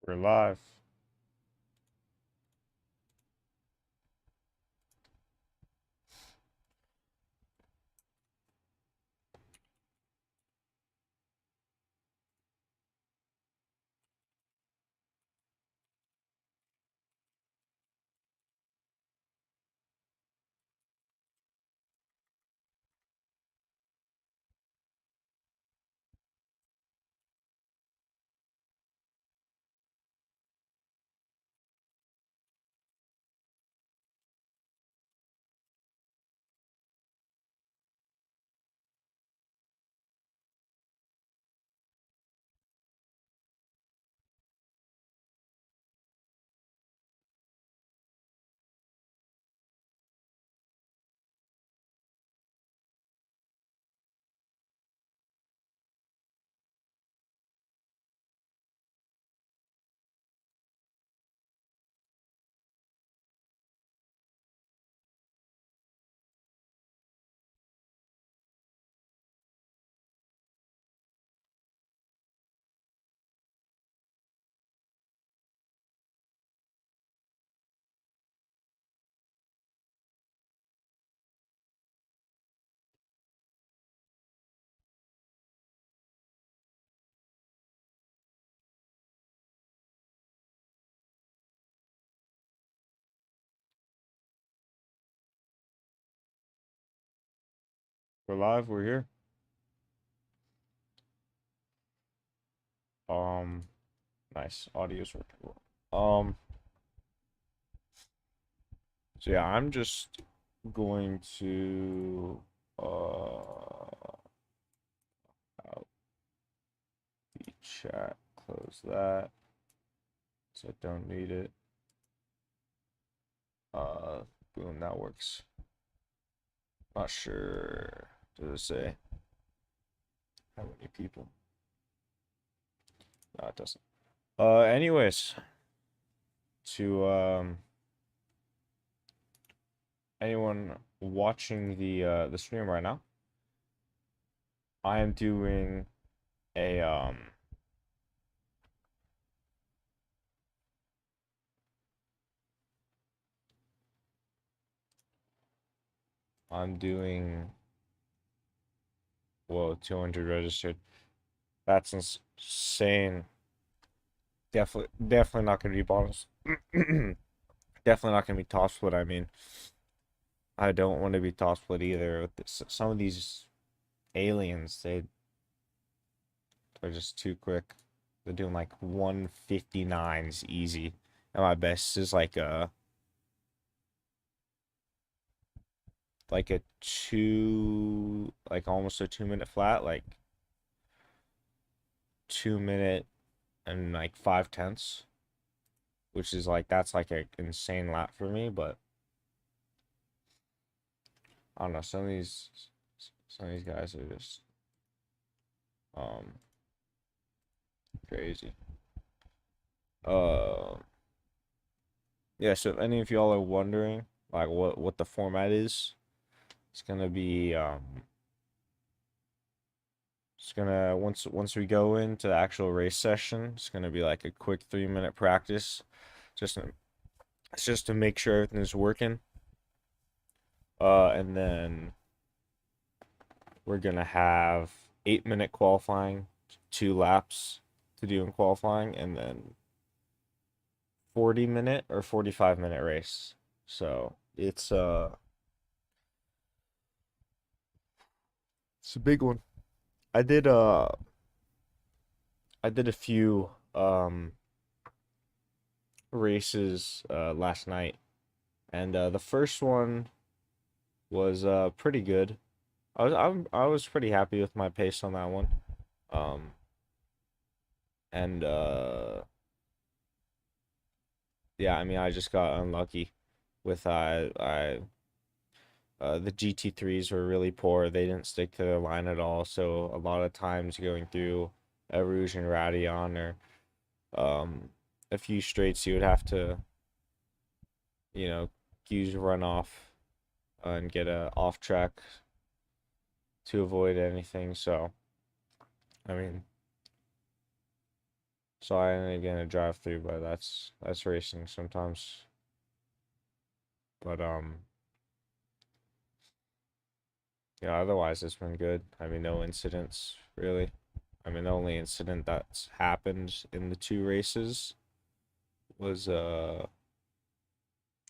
We're live. We're live. We're here. Um, nice. Audio's working well. So yeah, I'm just going to out the chat, close that, so I don't need it. Boom, that works. Not sure. Does it say how many people? No, it doesn't. Anyways, to anyone watching the stream right now, I am doing a I'm doing, whoa, 200 registered. That's insane. Definitely not gonna be bonus. Definitely not gonna be top split. I mean, I don't want to be top split either. With this, some of these aliens, they're just too quick. They're doing like 159s easy, and my best is like a two, like almost a 2 minute flat, like 2 minute and like 5/10, which is like that's like an insane lap for me. But I don't know, some of these guys are just um crazy. Uh yeah, so if any of y'all are wondering like what the format is, it's gonna be it's gonna once we go into the actual race session, it's gonna be like a quick 3 minute practice. Just it's just to make sure everything's working. And then we're gonna have 8 minute qualifying, 2 laps to do in qualifying, and then 40 minute or 45 minute race. So it's a big one. I did uh I did a few races last night, and the first one was pretty good. I was pretty happy with my pace on that one. Um and Yeah, I mean I just got unlucky with the GT3s were really poor. They didn't stick to their line at all. So a lot of times going through a Rouge and Radeon or a few straights, you would have to, you know, use runoff and get a off track to avoid anything. So I mean, So I ended up getting a drive through, but that's racing sometimes. But yeah, otherwise it's been good. I mean, no incidents really. I mean, the only incident that's happened in the two races was or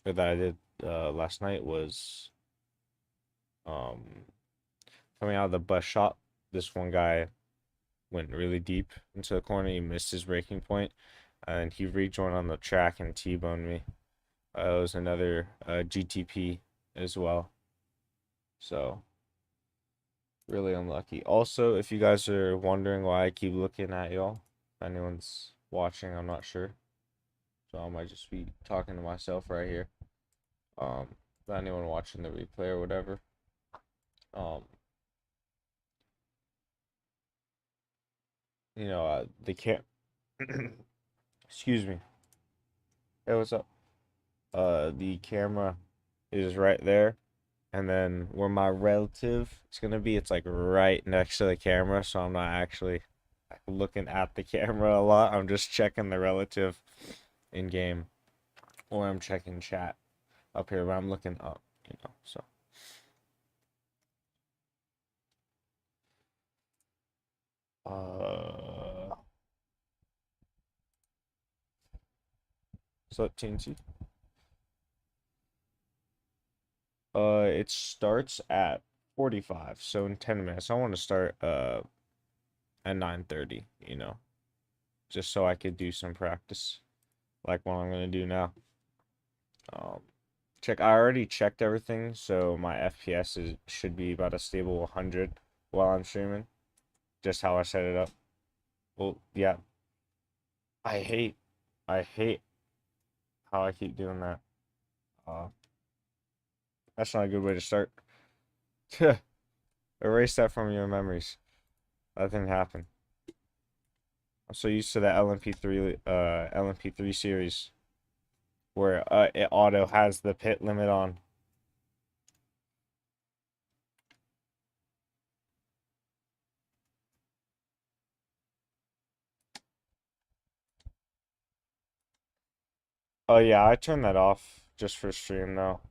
that I did last night was um coming out of the bus shop. This one guy went really deep into the corner. He missed his braking point, and he rejoined on the track and T-boned me. It was another GTP as well. So really unlucky. Also, if you guys are wondering why I keep looking at y'all, if anyone's watching, I'm not sure. So I might just be talking to myself right here. Not anyone watching the replay or whatever. You know, they can't. Excuse me. Hey, what's up? The camera is right there, and then where my relative is gonna be, it's like right next to the camera, so I'm not actually looking at the camera a lot. I'm just checking the relative in game, or I'm checking chat up here, but I'm looking up, you know. So what's up, TNT? It starts at 45, so in 10 minutes. I want to start at 9:30, you know, just so I could do some practice, like what I'm gonna do now. Um, I already checked everything, so my FPS should be about a stable 100 while I'm streaming, just how I set it up. Well, yeah, I hate, I hate how I keep doing that. Uh, that's not a good way to start. Erase that from your memories. That didn't happen. I'm so used to that LMP3 series where it auto has the pit limit on. Oh yeah, I turned that off just for stream though.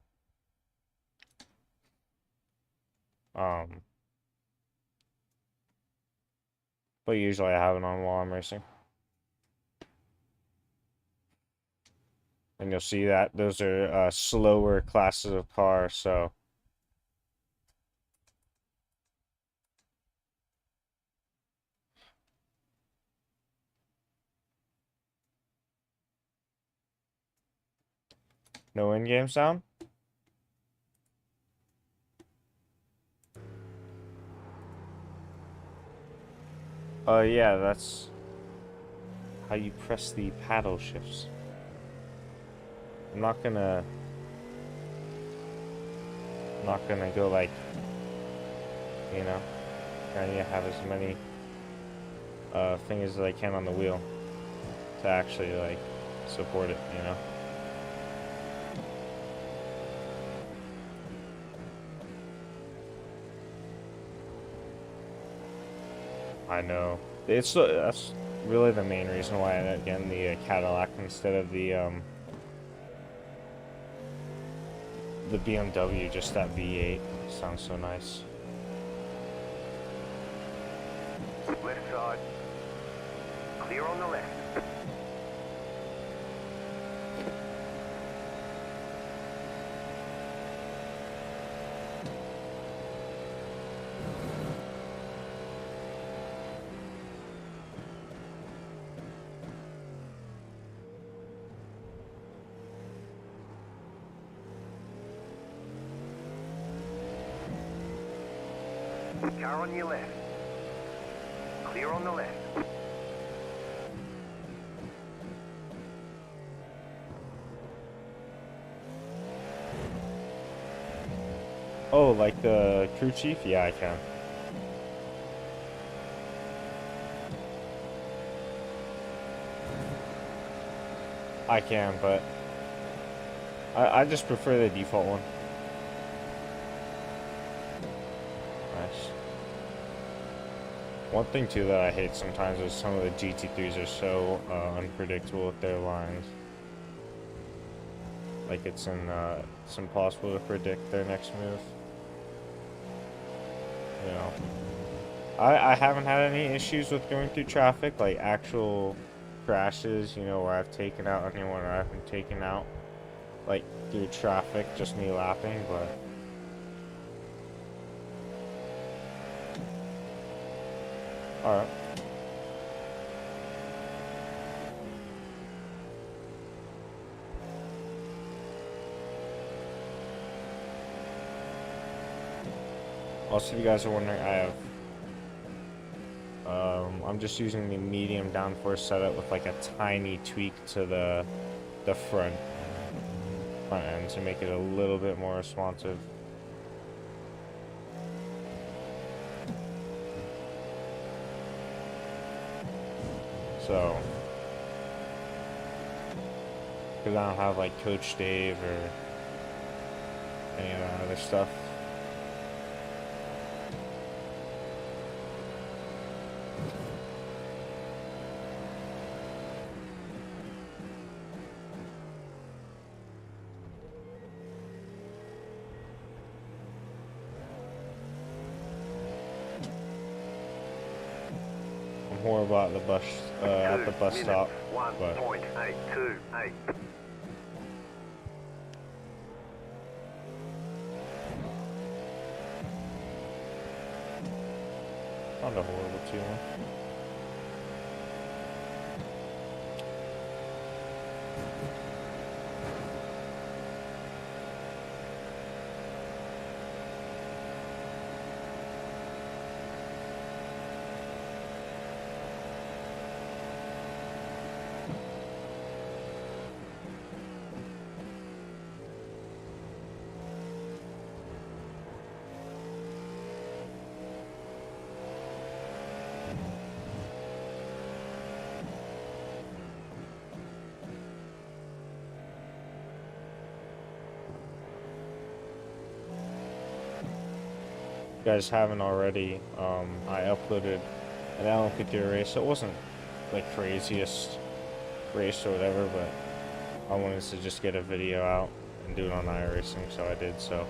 Um, but usually I have it on while I'm racing. And you'll see that those are slower classes of car, so no in-game sound. Oh yeah, that's how you press the paddle shifts. I'm not gonna go like, you know, I need to have as many fingers as I can on the wheel to actually like support it, you know. I know. That's really the main reason why I ended up getting the Cadillac instead of the BMW. Just that V8 sounds so nice. Left side. Clear on the left. Car on your left. Clear on the left. Oh, like the crew chief? Yeah, I can. I can, but I just prefer the default one. Nice. One thing too that I hate sometimes is some of the GT3s are so unpredictable with their lines. Like it's impossible to predict their next move. You know, I haven't had any issues with going through traffic, like actual crashes. You know, where I've taken out anyone or I've been taken out, like through traffic, just me lapping, but. Alright. Also, if you guys are wondering, I'm just using the medium downforce setup with like a tiny tweak to the front end to make it a little bit more responsive. So, because I don't have like Coach Dave or any of that other stuff. I'm horrible at the bus stop, but 1.828. not a horrible 2-1. You guys haven't already, I uploaded an L53 race. It wasn't like craziest race or whatever, but I wanted to just get a video out and do it on iRacing, so I did. So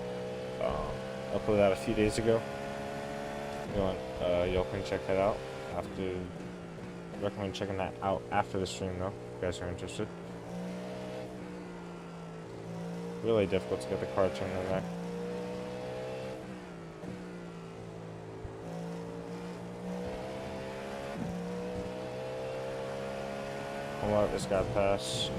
uploaded that a few days ago. Y'all can check that out. Recommend checking that out after the stream though, if you guys are interested. Really difficult to get the car turned in there. I'll let this guy pass.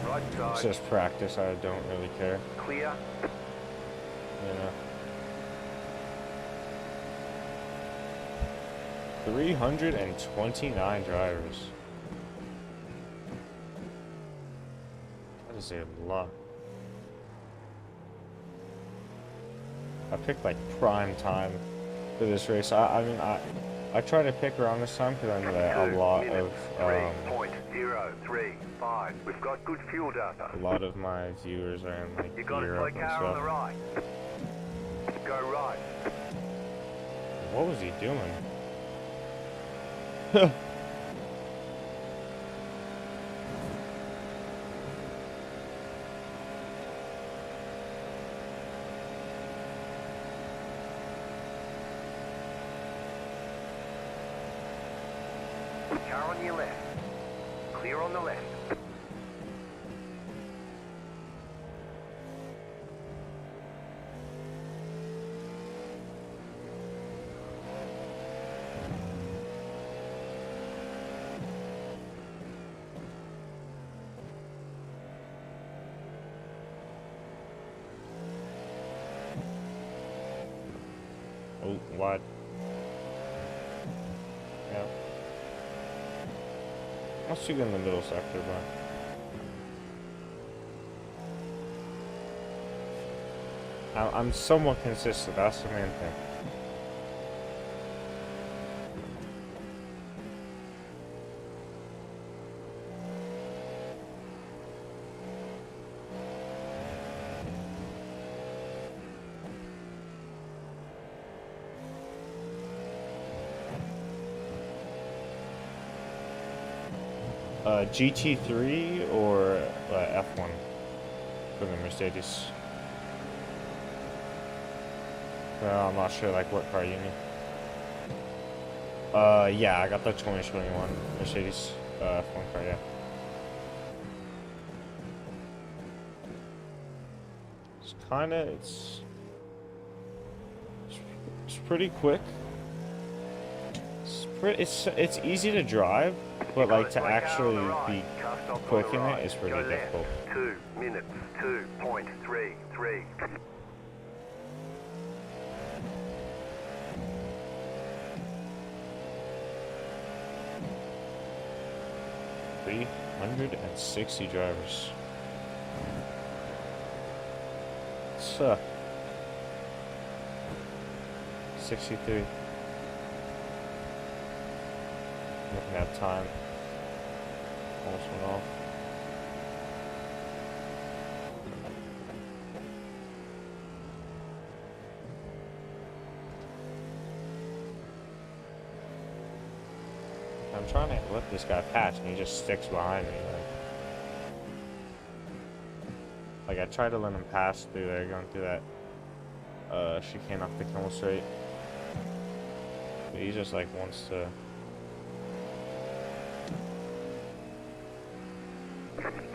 Right It's side. just practice, I don't really care. Clear. You know. 329 drivers. That is a lot. I picked like prime time for this race. I mean, I try to pick around this time because I know that a lot of 3.035. We've got good fuel data. a lot of my viewers are in like You got a Europe slow and car on the stuff. right. Go right. What was he doing? Car on your left. Clear on the left. Oh, wide. Yeah. Let's shoot in the middle sector, but I'm somewhat consistent. That's the main thing. GT3 or F1 for the Mercedes. I'm not sure like what car you need. Yeah, I got the 2021 Mercedes F1 car, yeah. It's kinda, it's pretty quick. It's easy to drive, but like to actually be quick in it is pretty difficult. 2 minutes, 2.33. 360 drivers. It's 63. Looking at time. Almost went off. I'm trying to let this guy pass and he just sticks behind me. Like I tried to let him pass through there, going through that chicane off the Kimmel straight. But he just like wants to.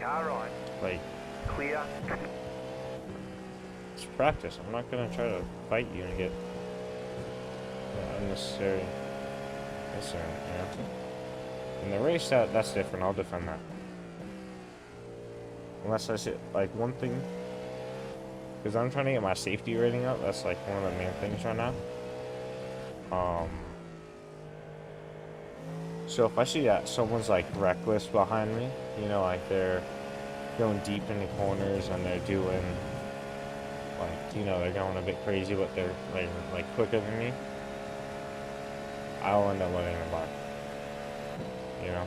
Car right. Like, Clear. it's practice. I'm not gonna try to fight you and get unnecessary concern, you know? In the race, that's different. I'll defend that. Unless I say, like, one thing, because I'm trying to get my safety rating up. That's like one of the main things right now. So if I see that someone's like reckless behind me, you know, like they're going deep into corners and they're doing like, you know, they're going a bit crazy, but they're like quicker than me, I'll end up letting them by. You know.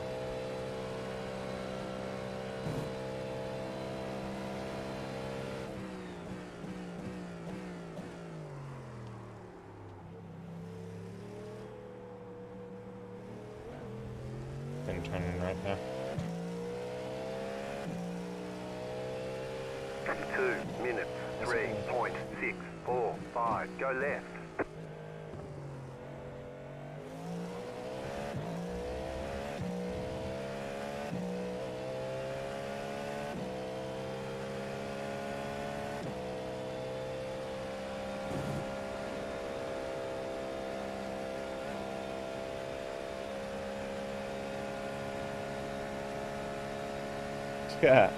Been turning right there. 2 minutes, 3.645. Go left. Yeah.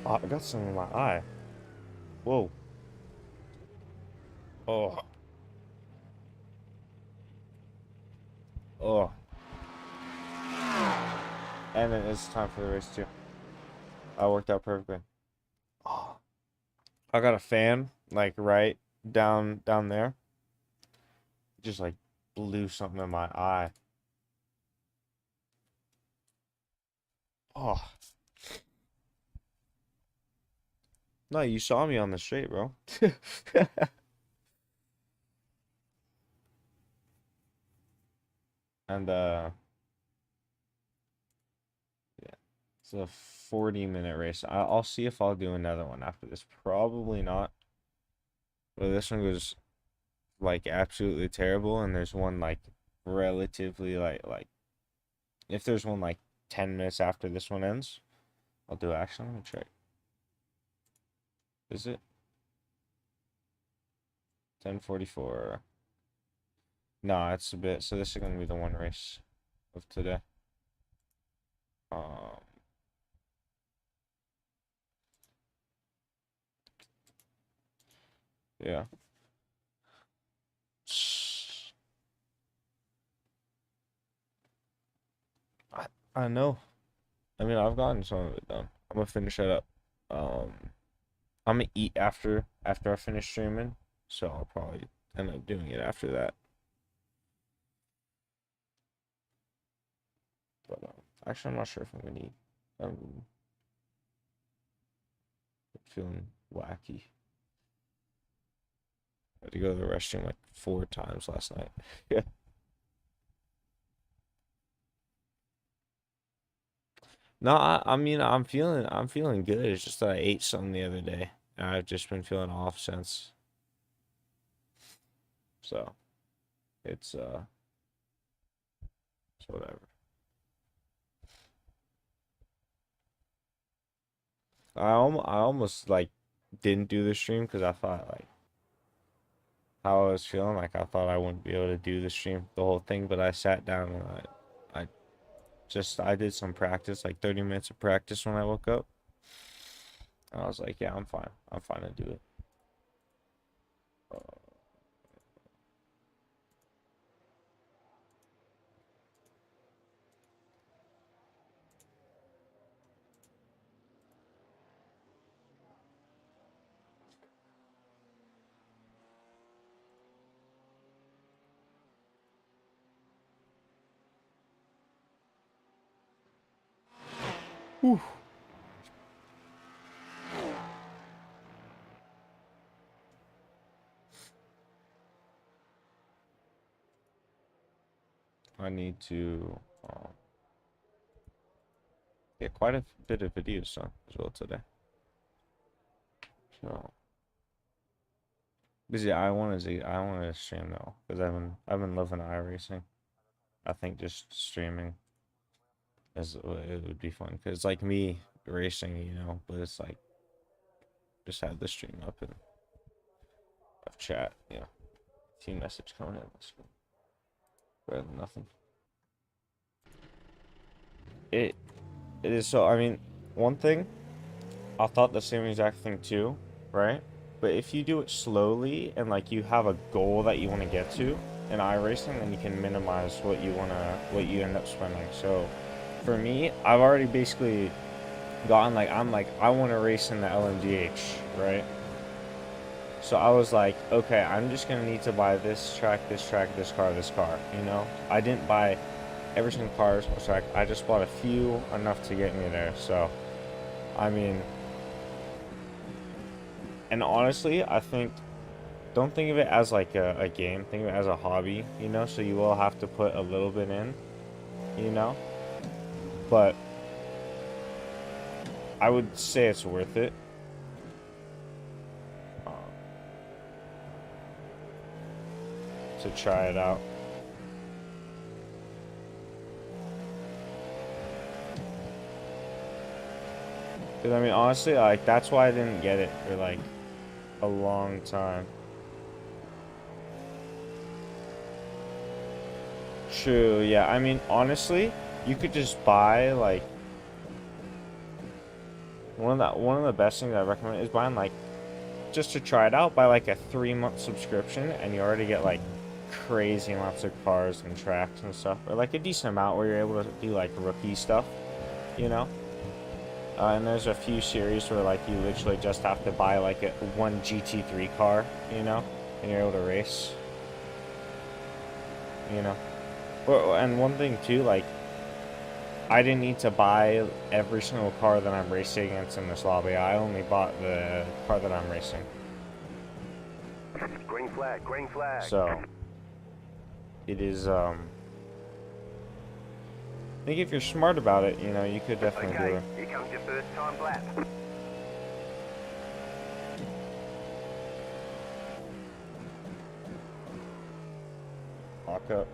Oh, I got something in my eye. Whoa. Oh. Oh. And then it's time for the race too. I worked out perfectly. Oh. I got a fan like right down there. Just like blew something in my eye. Oh. No, you saw me on the straight, bro. And yeah. It's a 40-minute race. I'll see if I'll do another one after this. Probably not. But this one goes like absolutely terrible, and there's one like relatively like if there's one like 10 minutes after this one ends, I'll do action. Let me check. Is it 10:44? No, it's a bit. So this is gonna be the one race of today. Um, yeah. I know. I mean, I've gotten some of it done. I'm gonna finish it up. Um, I'm gonna eat after I finish streaming, so I'll probably end up doing it after that. But actually, I'm not sure if I'm gonna eat. I'm feeling wacky. had to go to the restroom like 4 times last night. Yeah. No, I mean I'm feeling good. It's just that I ate something the other day, and I've just been feeling off since. So it's whatever. I almost like didn't do the stream because I thought like how I was feeling, like I thought I wouldn't be able to do the stream the whole thing, but I sat down and I did some practice, like 30 minutes of practice when I woke up. And I was like, yeah, I'm fine. I'm fine to do it. Whew. I need to get quite a bit of videos done as well today. So, but yeah, I want to stream though because I've been loving iRacing. I think just streaming it would be fun because like me racing, but it's like just have the stream up and have chat, team message coming in. That's better than nothing. It it is so. I mean, one thing I thought the same exact thing too, right? But if you do it slowly and like you have a goal that you want to get to in iRacing, then you can minimize what you end up spending. So for me, I've already basically gotten like I want to race in the LMDH, right? So I was like, okay, I'm just gonna need to buy this track, this car, this car. I didn't buy every single car, track. I just bought a few, enough to get me there. So, I mean, and honestly, I think don't think of it as like a game. Think of it as a hobby. So you will have to put a little bit in. You know, but I would say it's worth it. um, to try it out. Because I mean, honestly, like that's why I didn't get it for like a long time. True, yeah. I mean, honestly, you could just buy like one of the best things I recommend is buying like just to try it out, buy like a 3-month subscription, and you already get like crazy amounts of cars and tracks and stuff, or like a decent amount where you're able to do like rookie stuff, you know. And there's a few series where like you literally just have to buy like one GT3 car, and you're able to race, you know. And one thing too, like I didn't need to buy every single car that I'm racing against in this lobby. I only bought the car that I'm racing. Green flag, green flag. So it is I think if you're smart about it, you could definitely do Okay, it. here comes your first time lap. Lock up.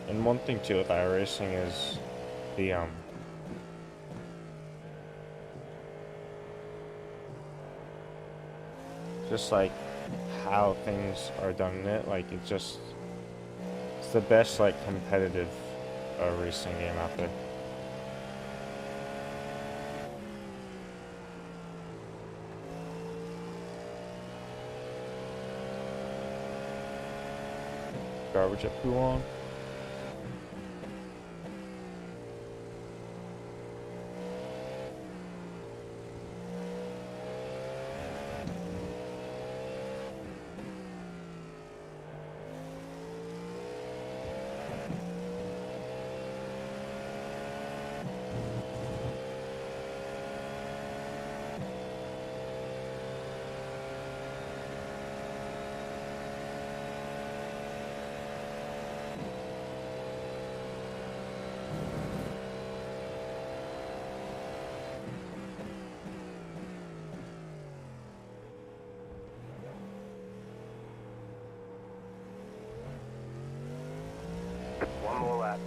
And one thing too with iRacing is the just like how things are done in it. Like it's the best like competitive racing game out there. garbage at Poulon. One more lap.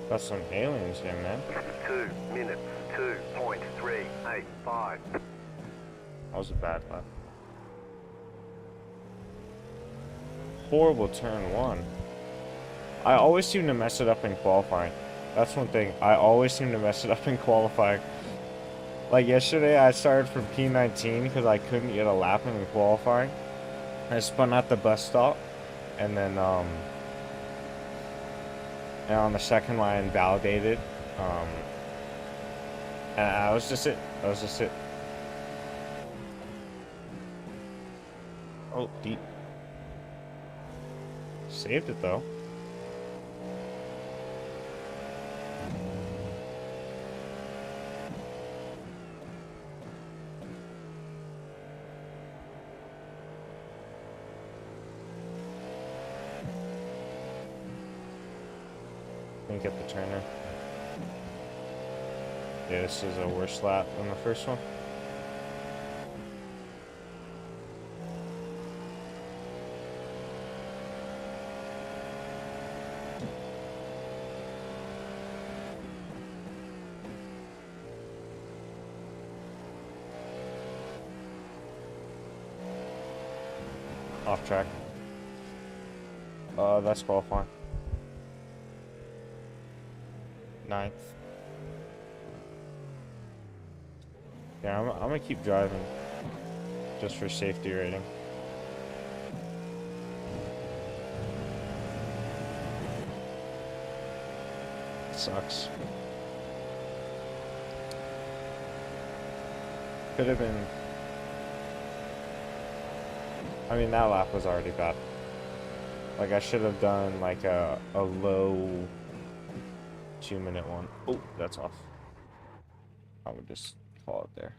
Got some aliens here, man. 2 minutes, 2.385. That was a bad lap. Horrible turn one. I always seem to mess it up in qualifying. That's one thing. I always seem to mess it up in qualifying. Like yesterday, I started from P19 because I couldn't get a lap in qualifying. I spun at the bus stop, and then and on the second line validated. And that was just it. That was just it. Oh, deep. Saved it though. Didn't get the turner. Yeah, this is a worse lap than the first one. Off track. That's qualifying. 9th. Yeah, I'm gonna keep driving just for safety rating. Sucks. Could have been. I mean, that lap was already bad. Like, I should have done like a low 2-minute one. Oh, that's off. I would just call it there.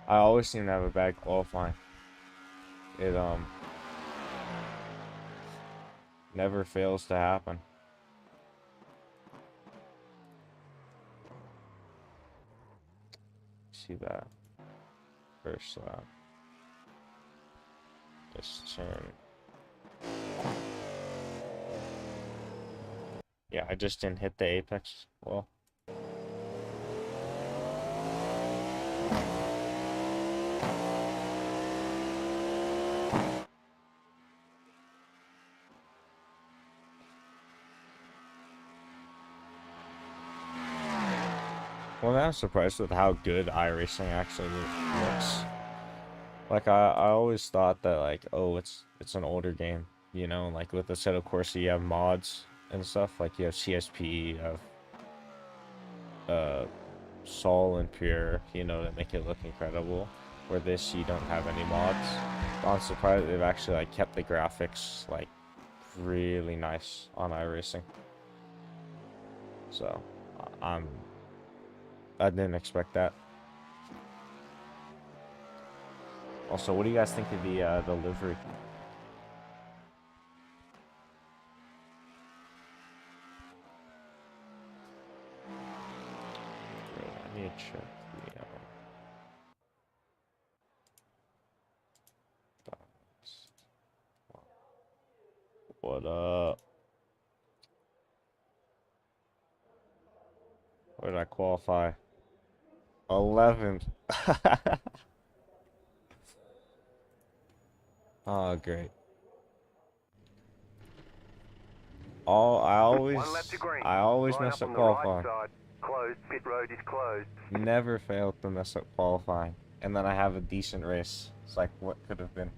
I always seem to have a bad qualifying. It never fails to happen. See that first lap. Just turn. Yeah, I just didn't hit the apex well. Well, I'm surprised with how good iRacing actually looks. Like I always thought that like, oh, it's an older game, you know, like with the set of course you have mods and stuff, like you have CSP, you have Sol and Pure, you know, that make it look incredible. Where this you don't have any mods. I'm surprised they've actually like kept the graphics like really nice on iRacing. So I didn't expect that. Also, what do you guys think of the livery? I need to check the what up? Where did I qualify? 11th. Oh, great. One lap to green. I always Line mess up up on the right qualifying. side. Closed. Pit road is closed. Never failed to mess up qualifying. and then I have a decent race. It's like, what could have been?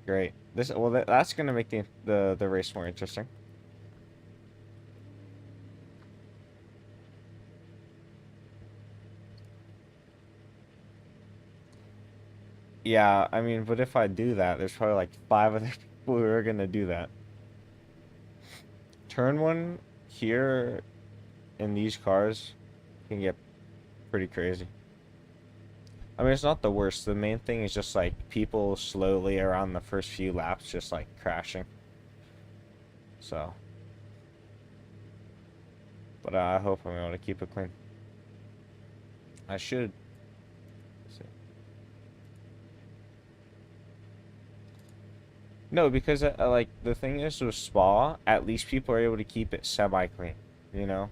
Great. This, well, that's gonna make the race more interesting. Yeah, I mean, but if I do that, there's probably like 5 other people who are gonna do that. Turn one here in these cars can get pretty crazy. I mean, it's not the worst. The main thing is just like people slowly around the first few laps just like crashing. So, but I hope I'm able to keep it clean. I should. No, because like the thing is with Spa, at least people are able to keep it semi-clean, you know?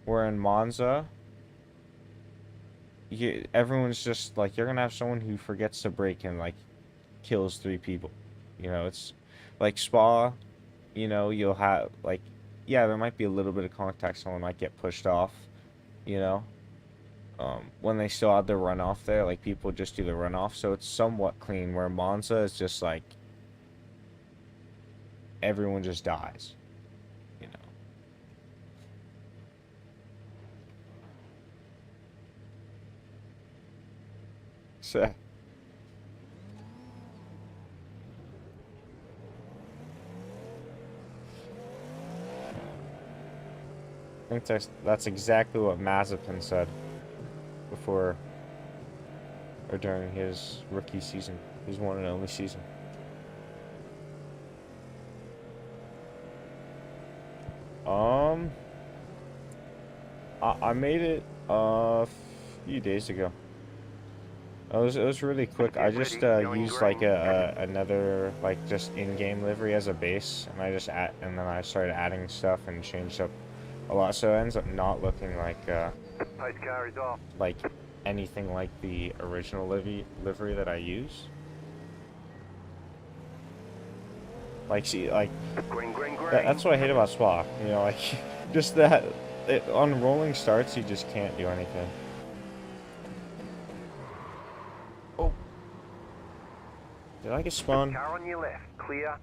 Where in Monza, everyone's just like, you're gonna have someone who forgets to brake and like kills 3 people. You know, it's like Spa, you know, you'll have like, yeah, there might be a little bit of contact, someone might get pushed off, you know? When they still have the runoff there, like people just do the runoff, so it's somewhat clean, where Monza is just like, everyone just dies, you know? So, I think that's exactly what Mazepin said before or during his rookie season, his one and only season. I made it a few days ago. It was really quick. I just used like another like just in-game livery as a base, and and then I started adding stuff and changed up a lot, so it ends up not looking like anything like the original livery that I use. Like, see, like Green. that's what I hate about Spa. You know, like just that on rolling starts you just can't do anything. Oh, did I get spun? Car on your left, clear.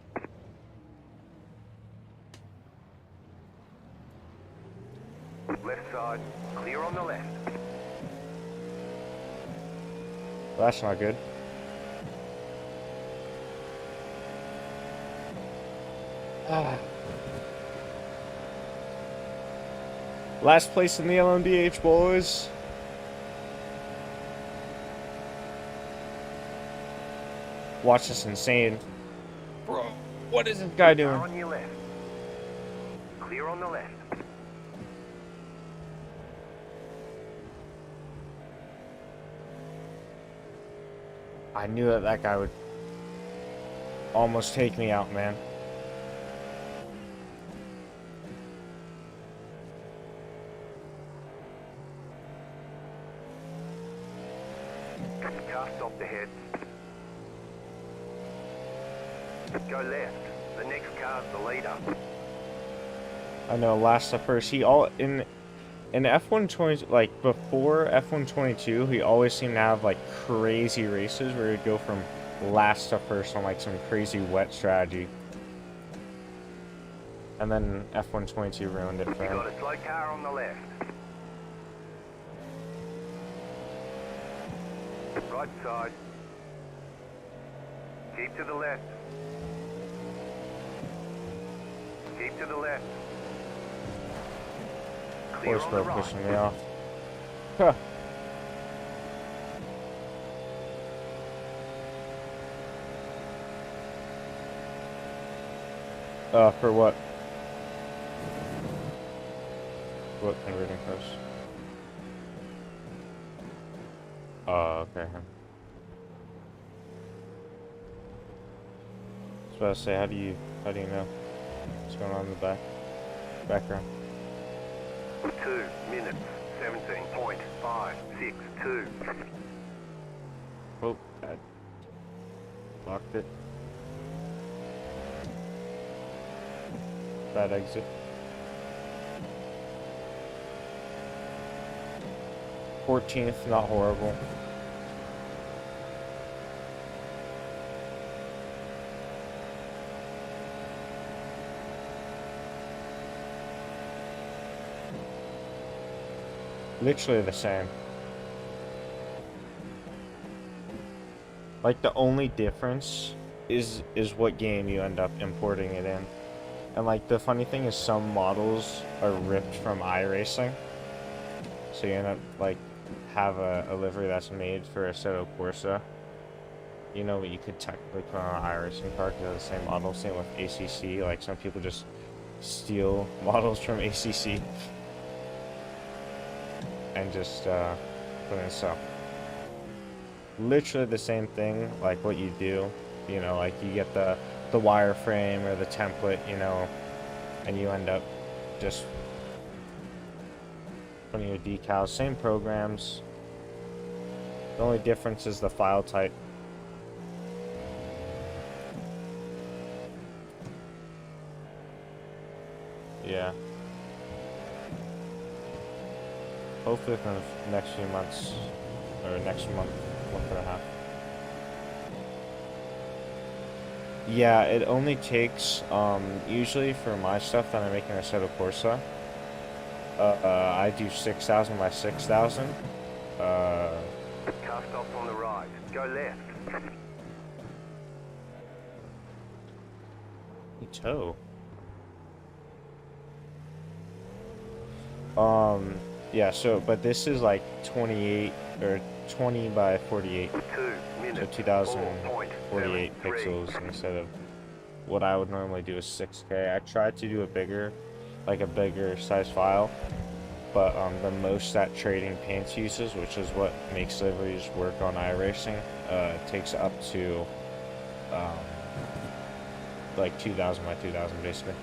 Left side, clear on the left. Well, that's not good. Last place in the LMDH, boys. Watch this insane. Bro, what is this guy doing? Car on your left. Clear on the left. I knew that guy would almost take me out, man. Car stopped ahead. Go left. The next car's the leader. I know, last to first. He all in F120, like before F122, he always seemed to have like crazy races where he'd go from last to first on like some crazy wet strategy. And then F122 ruined it for You him. got a slow car on the left. Right side. Keep to the left. Keep to the left. Clear Force on the broke right. pushing me off. Huh. For what? What converting cars? Oh, okay. I was about to say, how do you know what's going on in the background? 2 minutes, 17.562. Oh, I blocked it. Bad exit. 14th, not horrible. Literally the same. Like the only difference is what game you end up importing it in. And like the funny thing is some models are ripped from iRacing. So you end up like have a livery that's made for Assetto Corsa. You know, you could technically put on an iRacing car because they're the same model. Same with ACC. Like some people just steal models from ACC and just put in stuff. Literally the same thing, like what you do. You know, like you get the wireframe or the template, you know, and you end up just putting your decals. Same programs. The only difference is the file type. Yeah. Hopefully within the next few months, or next month and a half. Yeah, it only takes, usually for my stuff that I make in Assetto Corsa, I do 6,000 by 6,000. Car stops on the right. Go left. Toe. Yeah, so, but this is like 28, or 20 by 48. 2 minutes. So 2048 pixels instead of what I would normally do is 6K. I tried to do a bigger size file, but the most that Trading Paints uses, which is what makes liveries work on iRacing, takes up to like 2000 by 2000 basically.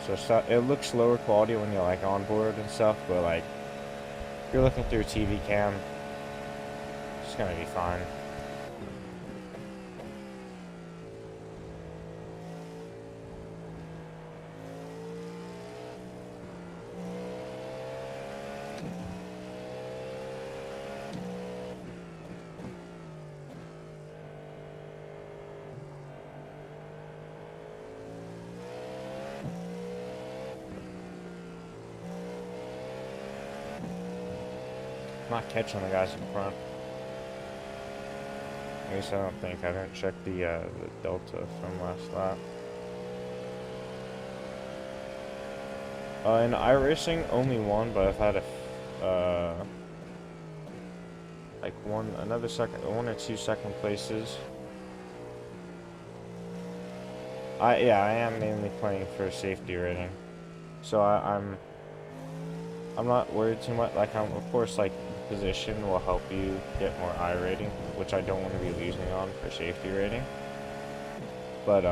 So it looks lower quality when you're like on board and stuff, but like if you're looking through a TV cam, it's gonna be fine. Not catching the guys in front. At least I don't think. I didn't check the delta from last lap. In iRacing, only one, but I've had like one or two second places. I am mainly playing for safety rating, so I'm not worried too much. Like of course, like position will help you get more I rating, which I don't want to be losing on for safety rating. But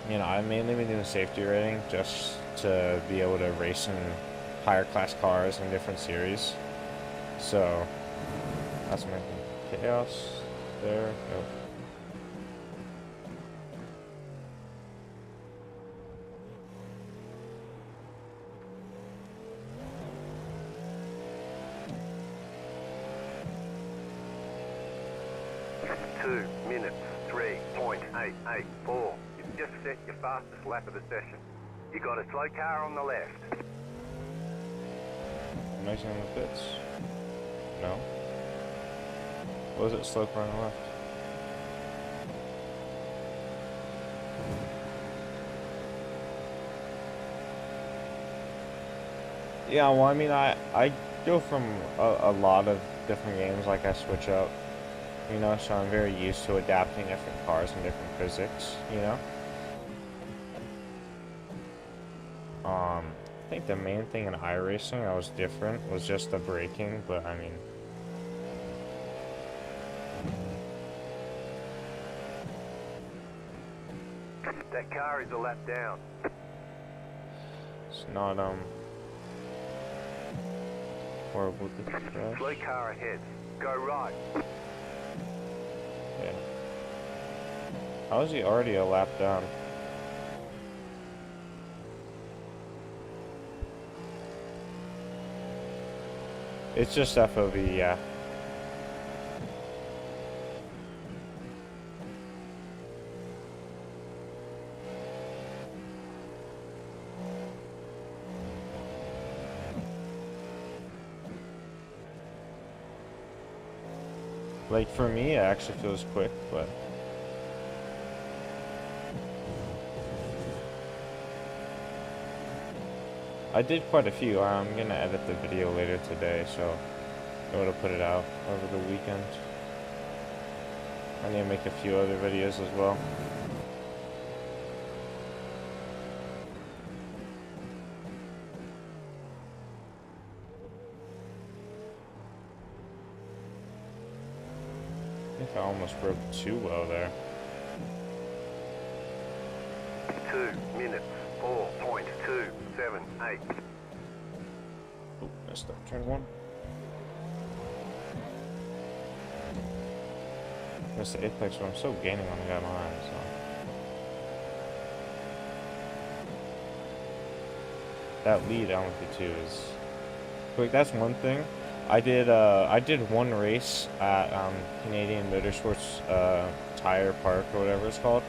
you know, I've mainly been doing safety rating just to be able to race in higher class cars in different series. So that's my chaos there. Nope. Minutes 3.884. You've just set your fastest lap of the session. You got a slow car on the left. Amazing in the pits. No. What was it? Slow car on the left. Yeah, well, I mean, I go from a lot of different games. Like I switch up. You know, so I'm very used to adapting different cars and different physics, you know? I think the main thing in iRacing that was different was just the braking, but I mean... That car is a lap down. It's not, horrible to crash. Slow car ahead. Go right. Yeah. How is he already a lap down? It's just FOV, yeah. Like, for me, it actually feels quick, but... I did quite a few. I'm gonna edit the video later today, so I'm gonna put it out over the weekend. I need to make a few other videos as well. I think I almost broke too low there. 2 minutes, 4.278. Oh, messed up. Turn one. Missed the apex, but I'm still gaining on the guy behind, so. That lead LMP2 is quick. That's one thing. I did one race at Canadian Motorsports Tire Park or whatever it's called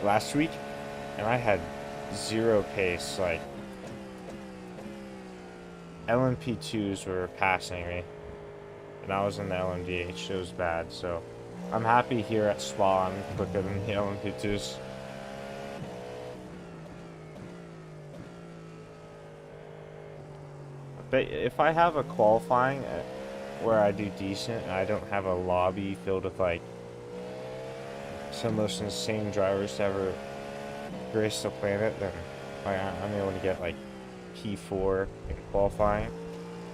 last week, and I had zero pace. Like, LMP2s were passing me, and I was in the LMDH. It was bad, so I'm happy here at Spa I'm quicker than the LMP2s. But if I have a qualifying where I do decent and I don't have a lobby filled with like some of the same drivers to ever grace the planet, then I'm able to get like P4 in qualifying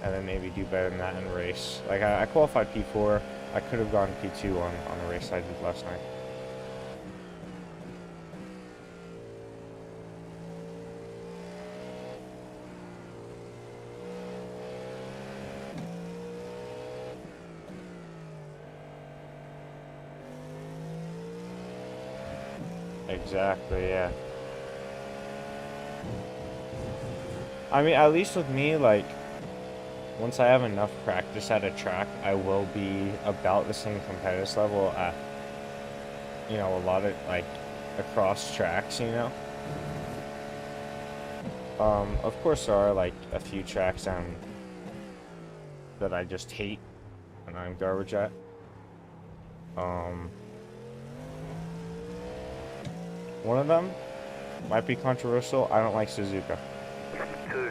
and then maybe do better than that in race. Like I qualified P4, I could have gone P2 on a race I did last night. Exactly, yeah. I mean, at least with me, like, once I have enough practice at a track, I will be about the same competitive level at, you know, a lot of, like, across tracks, you know? Of course there are, like, a few tracks that I just hate and I'm garbage at. One of them might be controversial. I don't like Suzuka.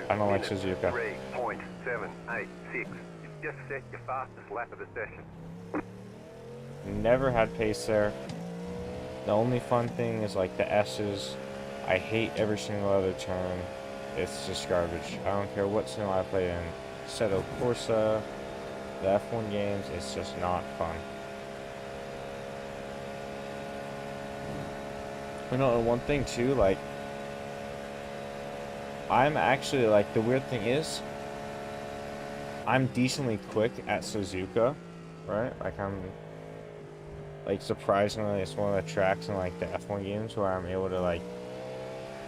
I don't like Suzuka. 3.786. You just set your fastest lap of the session. Never had pace there. The only fun thing is like the S's. I hate every single other turn. It's just garbage. I don't care what sim I play in. Seto Corsa, the F1 games, it's just not fun. You know, and one thing too, like, I'm actually, like, the weird thing is, I'm decently quick at Suzuka, right? Like, I'm, like, surprisingly, it's one of the tracks in, like, the F1 games where I'm able to, like,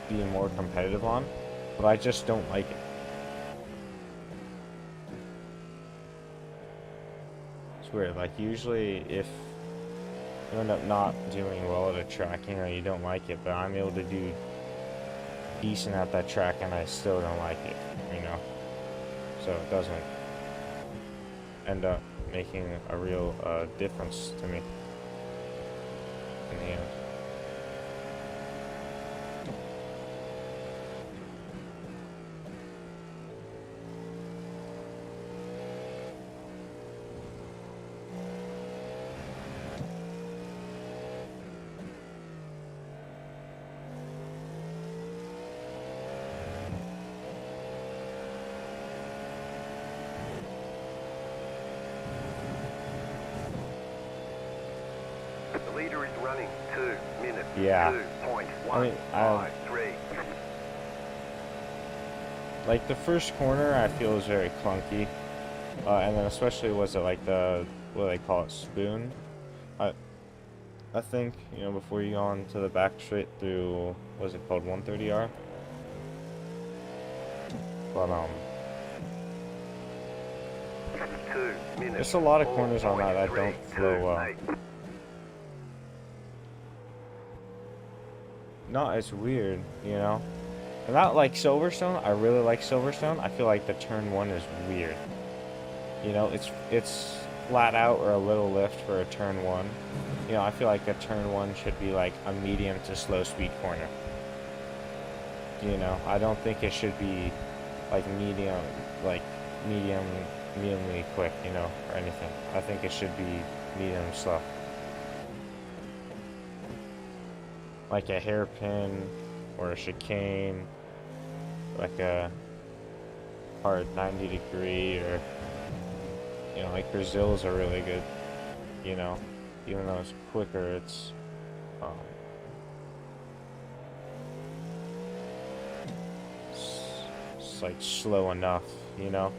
be more competitive on, but I just don't like it. It's weird, like, usually if you end up not doing well at a track, you know, you don't like it, but I'm able to do decent at that track and I still don't like it, you know, so it doesn't end up making a real difference to me in the end. The leader is running 2 minutes. Yeah. 2.153. Like the first corner I feel is very clunky, and then especially was it like the, what do they call it, spoon? I think, you know, before you go on to the back straight through, what is it called, 130R? But, 2 minutes. there's a lot of corners on that don't flow well. 4.328. Not as weird, you know? And not like Silverstone. I really like Silverstone. I feel like the turn one is weird. You know, it's flat out or a little lift for a turn one. You know, I feel like a turn one should be like a medium to slow speed corner. You know, I don't think it should be like mediumly quick, you know, or anything. I think it should be medium slow. Like a hairpin or a chicane, like a hard 90-degree, or, you know, like Brazil's are really good, you know, even though it's quicker, it's it's like slow enough, you know.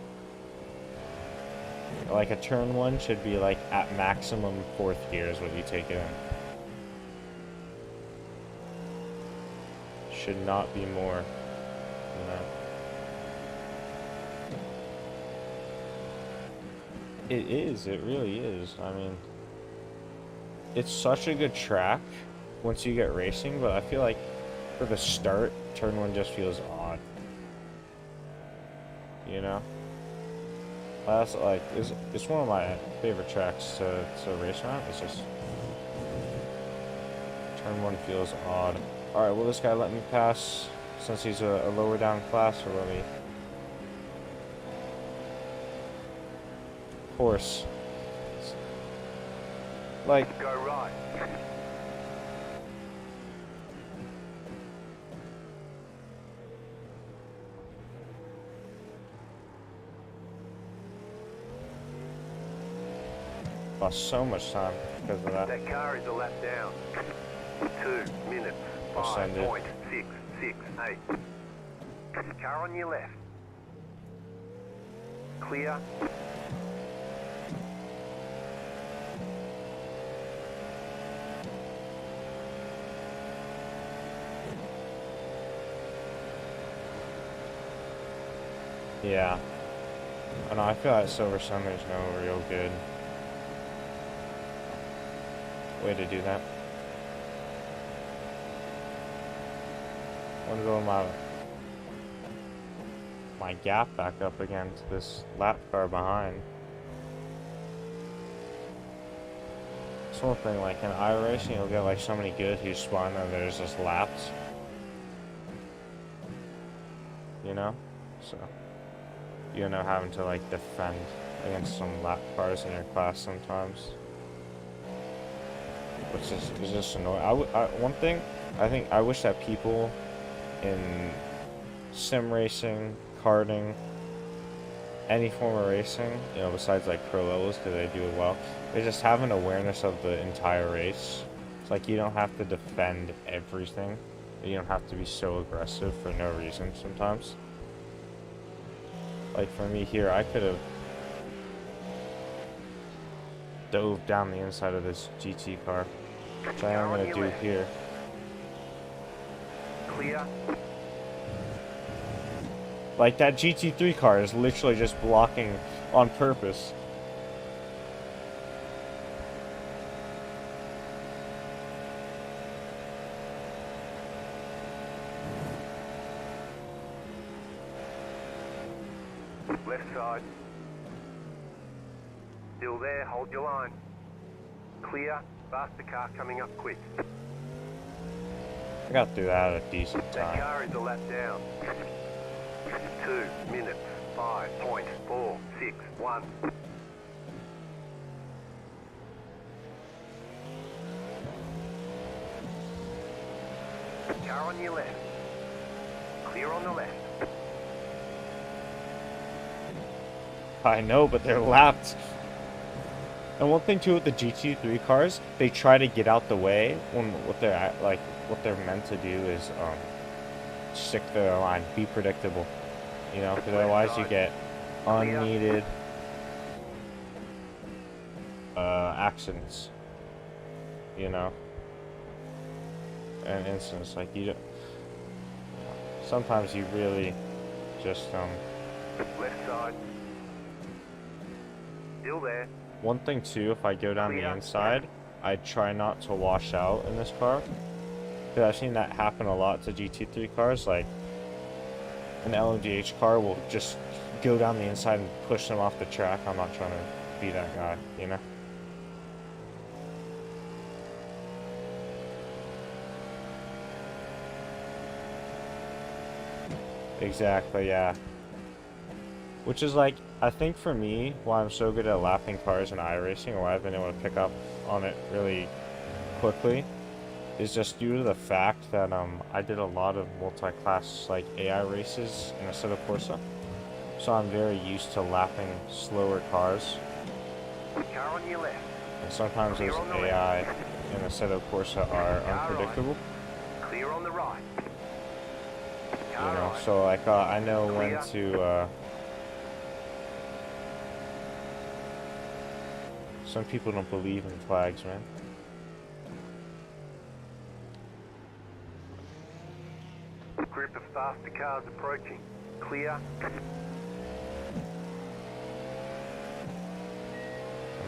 Like a turn one should be like at maximum fourth gear is what you take it in. Should not be more, you know. It is, it really is. I mean, it's such a good track once you get racing, but I feel like for the start, turn one just feels odd. You know? That's like, it's one of my favorite tracks to race around. It's just, turn one feels odd. Alright, will this guy let me pass since he's a lower down class, or will he? Of course. Like, Go right. lost so much time because of that. That car is a lap down. 2 minutes. Ascended. 5.668. Car on your left. Clear. Yeah. I know, I feel like Silverstone there's no real good way to do that. I want to build my gap back up again to this lap car behind. It's one thing, like in iRacing, you'll get like so many good who spawn and there's just laps. You know? So you end up having to like defend against some lap cars in your class sometimes, which is just annoying. One thing, I think I wish that people in sim racing, karting, any form of racing, you know, besides like pro levels, because they do it well, they just have an awareness of the entire race. It's like you don't have to defend everything. You don't have to be so aggressive for no reason sometimes. Like for me here, I could have dove down the inside of this GT car, which I am going to do here. Clear. Like that GT3 car is literally just blocking on purpose. Left side. Still there, hold your line. Clear. Faster car coming up quick. I got through that at a decent That time. car is a lap down. 2 minutes. 5.461. Car on your left. Clear on the left. I know, but they're lapped. And one thing too with the GT3 cars, they try to get out the way when what they're meant to do is stick to their line, be predictable, you know, because otherwise you get unneeded accidents, you know. An instance like you. Sometimes you really just Left side. Still there. One thing too, if I go down the Clear. inside, I try not to wash out in this car. Because I've seen that happen a lot to GT3 cars. Like, an LMDH car will just go down the inside and push them off the track. I'm not trying to be that guy, you know? Exactly, yeah. Which is like, I think for me, why I'm so good at lapping cars in iRacing, or why I've been able to pick up on it really quickly, is just due to the fact that I did a lot of multi-class like AI races in Assetto Corsa, so I'm very used to lapping slower cars. Car on your left. And sometimes Clear those on the AI left. in Assetto Corsa are Car unpredictable. right. Clear on the right. You Car know, right. so like I know when Clear. to. Some people don't believe in flags, man. Group of faster cars approaching. Clear. I'm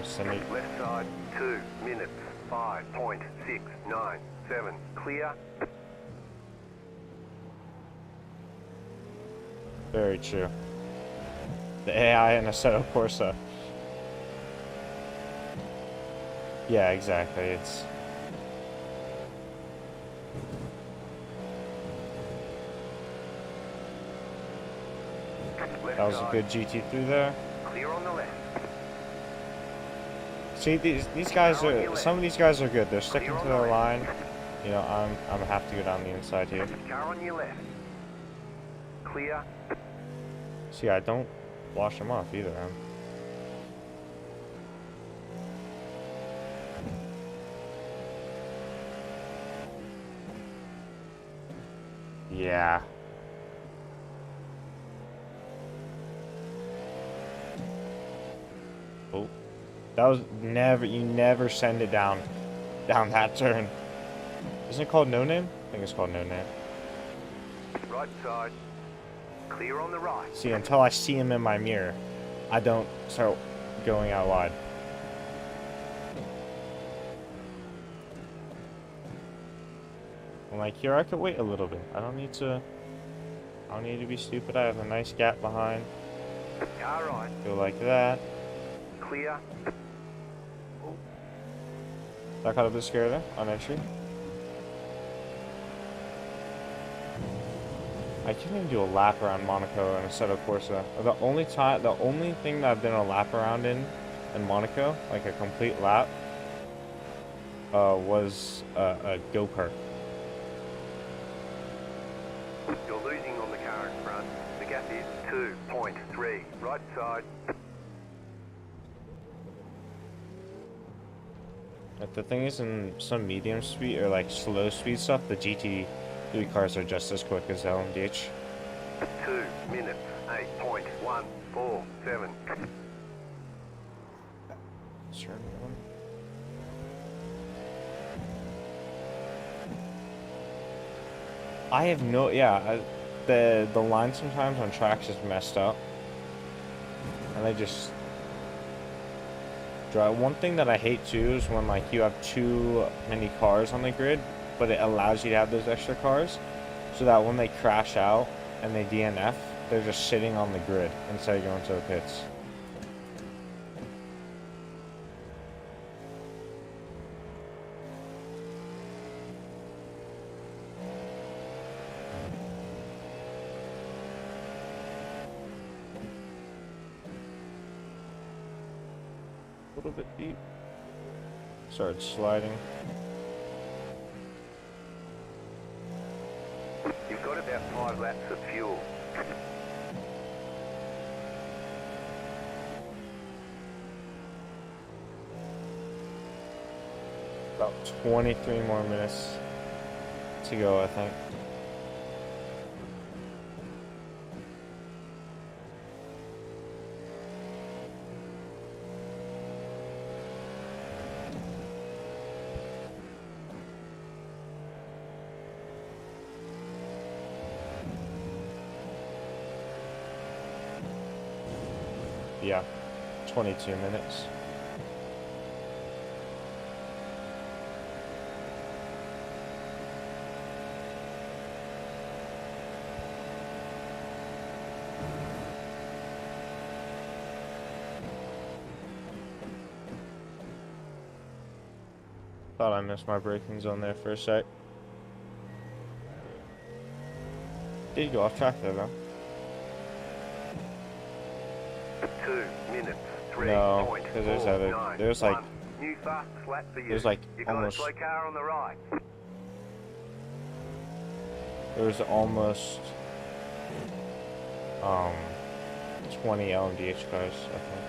sending. Left side. 2 minutes. 5.697. Clear. Very true. The AI in Assetto Corsa. Yeah, exactly. It's. Left That was a side. good GT3 there. Clear on the left. See, these guys are. Some of these guys are good. They're sticking Clear to on their the line. You know, I'm gonna have to go down the inside here. Car on your left. Clear. See, I don't wash them off either. Yeah. Oh, that was never. You never send it down that turn. Isn't it called No Name? I think it's called No Name. Right side. Clear on the right. See, until I see him in my mirror, I don't start going out wide. I'm like, here, I could wait a little bit. I don't need to be stupid. I have a nice gap behind. Car right. Go like that. Clear. That got a bit scared there on entry. I can't even do a lap around Monaco in Assetto Corsa. The only thing that I've done a lap around in Monaco, like a complete lap, was a go-kart. You're losing on the car in front. The gap is 2.3. Right side. Like the thing is, in some medium speed or like slow speed stuff, the GT3 cars are just as quick as the LMDH. 2 minutes. 8.147. Sure. I have no, the line sometimes on tracks is messed up, and I just drive. One thing that I hate too is when like you have too many cars on the grid, but it allows you to have those extra cars, so that when they crash out and they DNF, they're just sitting on the grid instead of going to the pits. A little bit deep. Started sliding. You've got about 5 laps of fuel. About 23 more minutes to go, I think. Yeah, 22 minutes. Thought I missed my braking zone there for a sec. Did go off track there though. 2 minutes, No, because there's like new fastest lap for you. there's like You got almost a slow car on the right. there's almost 20 LMDH cars, I think.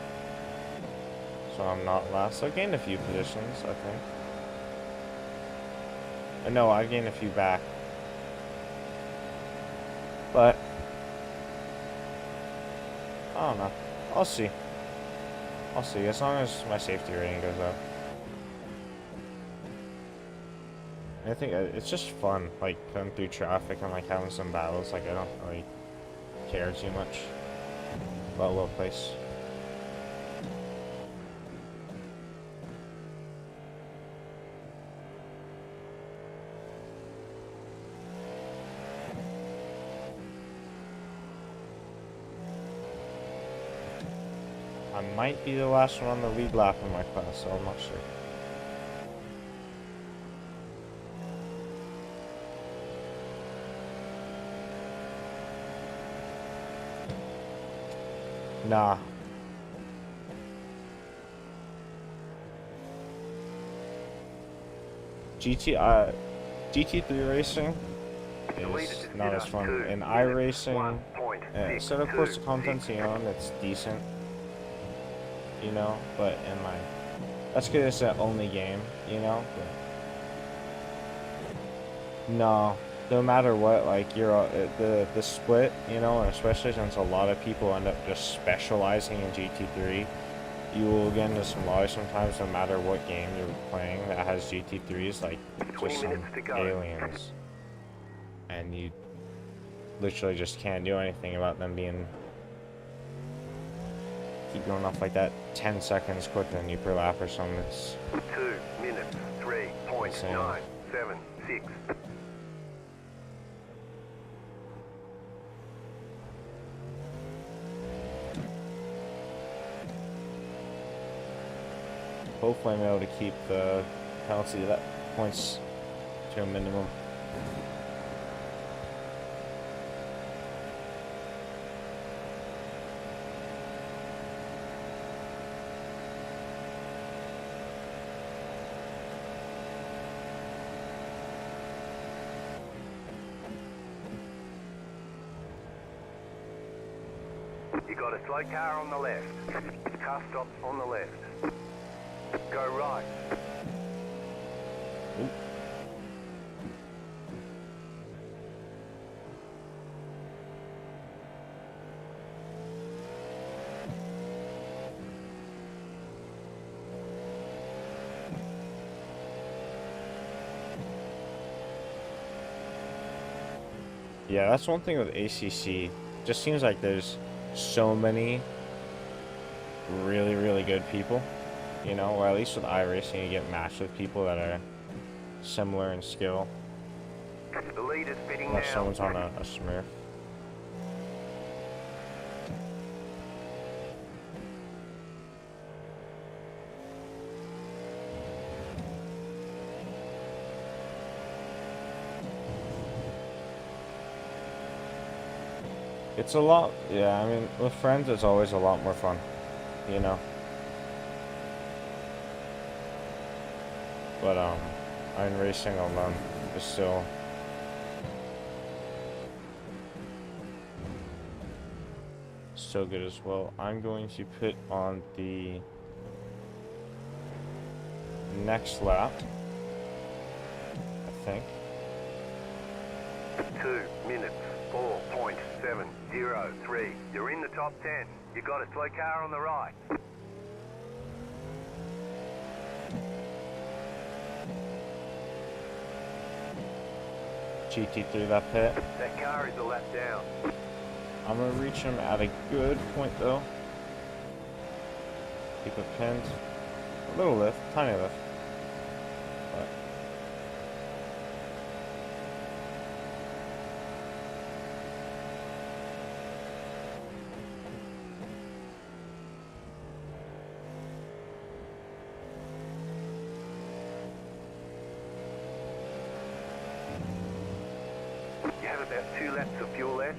So I'm not last. I gained a few positions, I think. No, I gained a few back. But I don't know. I'll see. I'll see, as long as my safety rating goes up. I think it's just fun, like, going through traffic and, like, having some battles. Like, I don't really care too much about what place. I might be the last one on the lead lap in my class, so I'm not sure. Nah. GT3 racing is not as fun. In iRacing, instead of course the Contention, it's decent. You know, but in like, that's because it's the only game, you know, but no matter what, like, you're the split, you know, and especially since a lot of people end up just specializing in GT3, you will get into some lobbies sometimes, no matter what game you're playing that has GT3s, like, just some aliens, and you literally just can't do anything about them being keep going off like that 10 seconds quicker than you per lap or something. It's 2 minutes, 3.976. Hopefully I'm able to keep the penalty to that points to a minimum. You got a slow car on the left. Car stops on the left. Go right. Ooh. Yeah, that's one thing with ACC. Just seems like there's so many really good people, you know, or at least with iRacing you get matched with people that are similar in skill, The lead is fitting unless now. someone's on a Smurf. It's a lot, yeah, I mean, with friends it's always a lot more fun, you know. But, I mean, racing alone is still so good as well. I'm going to put on the next lap, I think. 2 minutes, 4.703. You're in the top 10. You got a slow car on the right. GT3 that pit. That car is a lap down. I'm gonna reach him at a good point though. Keep it pinned. A little lift, tiny lift. But You have about 2 laps of fuel left.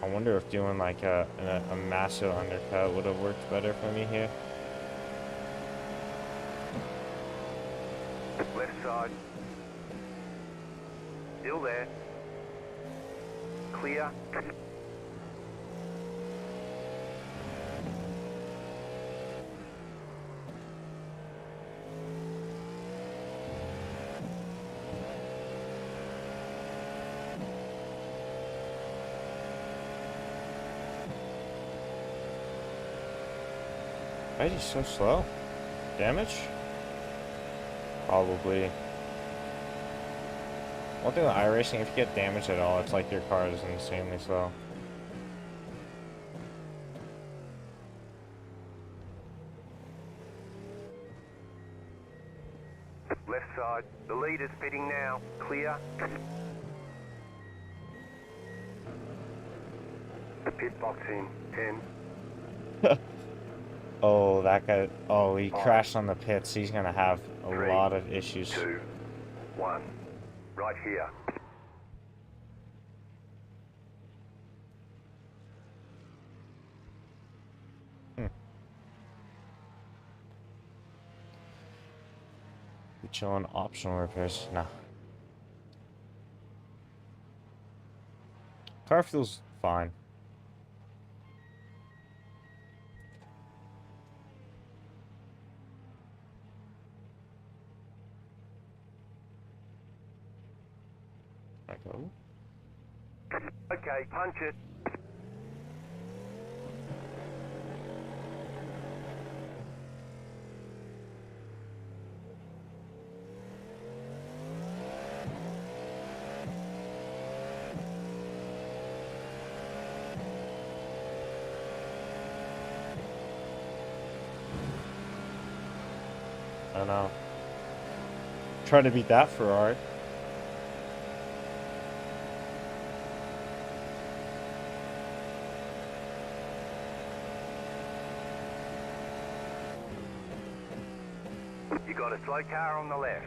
I wonder if doing like a massive undercut would have worked better for me here. Left side. Still there. Clear. Why is he so slow? Damage? Probably. One thing with iRacing, if you get damage at all, it's like your car is insanely slow. Left side. The leader's pitting now. Clear. Pit box in. 10. Oh, that guy. Oh, he 5, crashed on the pits. He's going to have a 3, lot of issues. 2, 1. Right here. We chilling optional repairs. Nah. Car feels fine. I go. Okay, punch it. I don't know. Try to beat that Ferrari. You got a slow car on the left.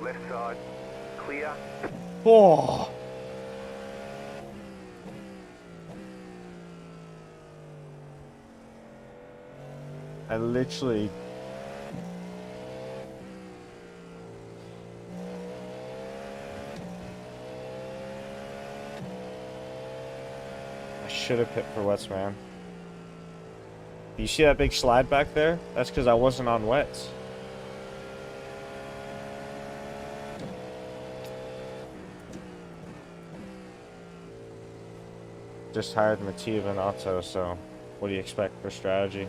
Left side. Clear. Oh! I literally... I should have pit for wets, man. Do you see that big slide back there? That's because I wasn't on wets. Just hired Mattia and Otto, so what do you expect for strategy?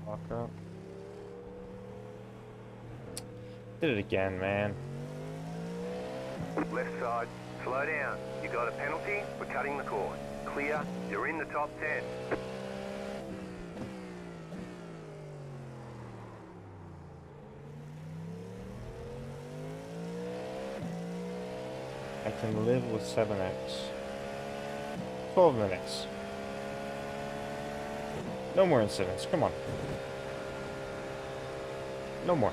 Walk up. Did it again, man. Left side. Slow down. You got a penalty. We're cutting the cord. Clear. You're in the top 10. I can live with 7x. 12 minutes. No more incidents. Come on. No more.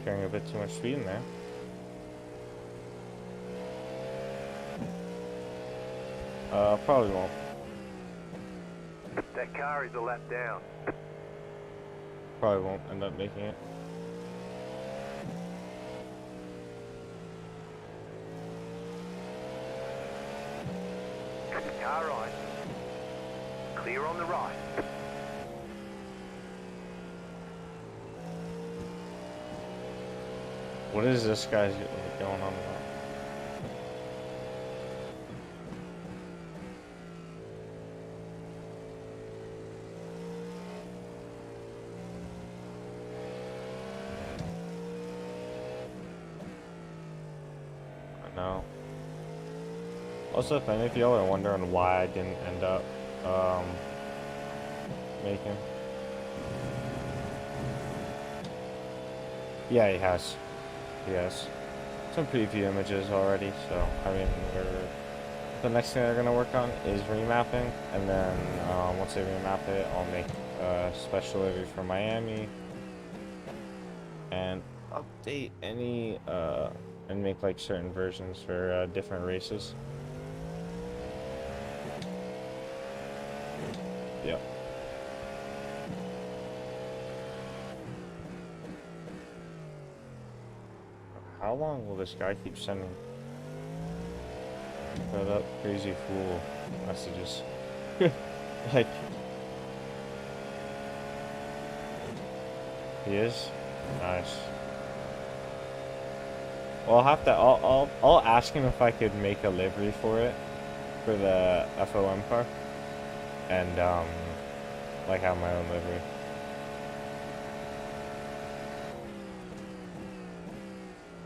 carrying a bit too much speed in there. Probably won't. That car is a lap down. Probably won't end up making it. Car right. Clear on the right. What is this guy's going on about? I know. Also, if any of y'all are wondering why I didn't end up making. Yeah, he has. He has some preview images already, so I mean, the next thing they're gonna work on is remapping, and then once they remap it, I'll make a special livery for Miami and update any and make like certain versions for different races. Yep. How long will this guy keep sending shut up crazy fool messages? Like, he is? Nice. Well, I'll have to, I'll ask him if I could make a livery for it, for the FOM car, and like have my own livery.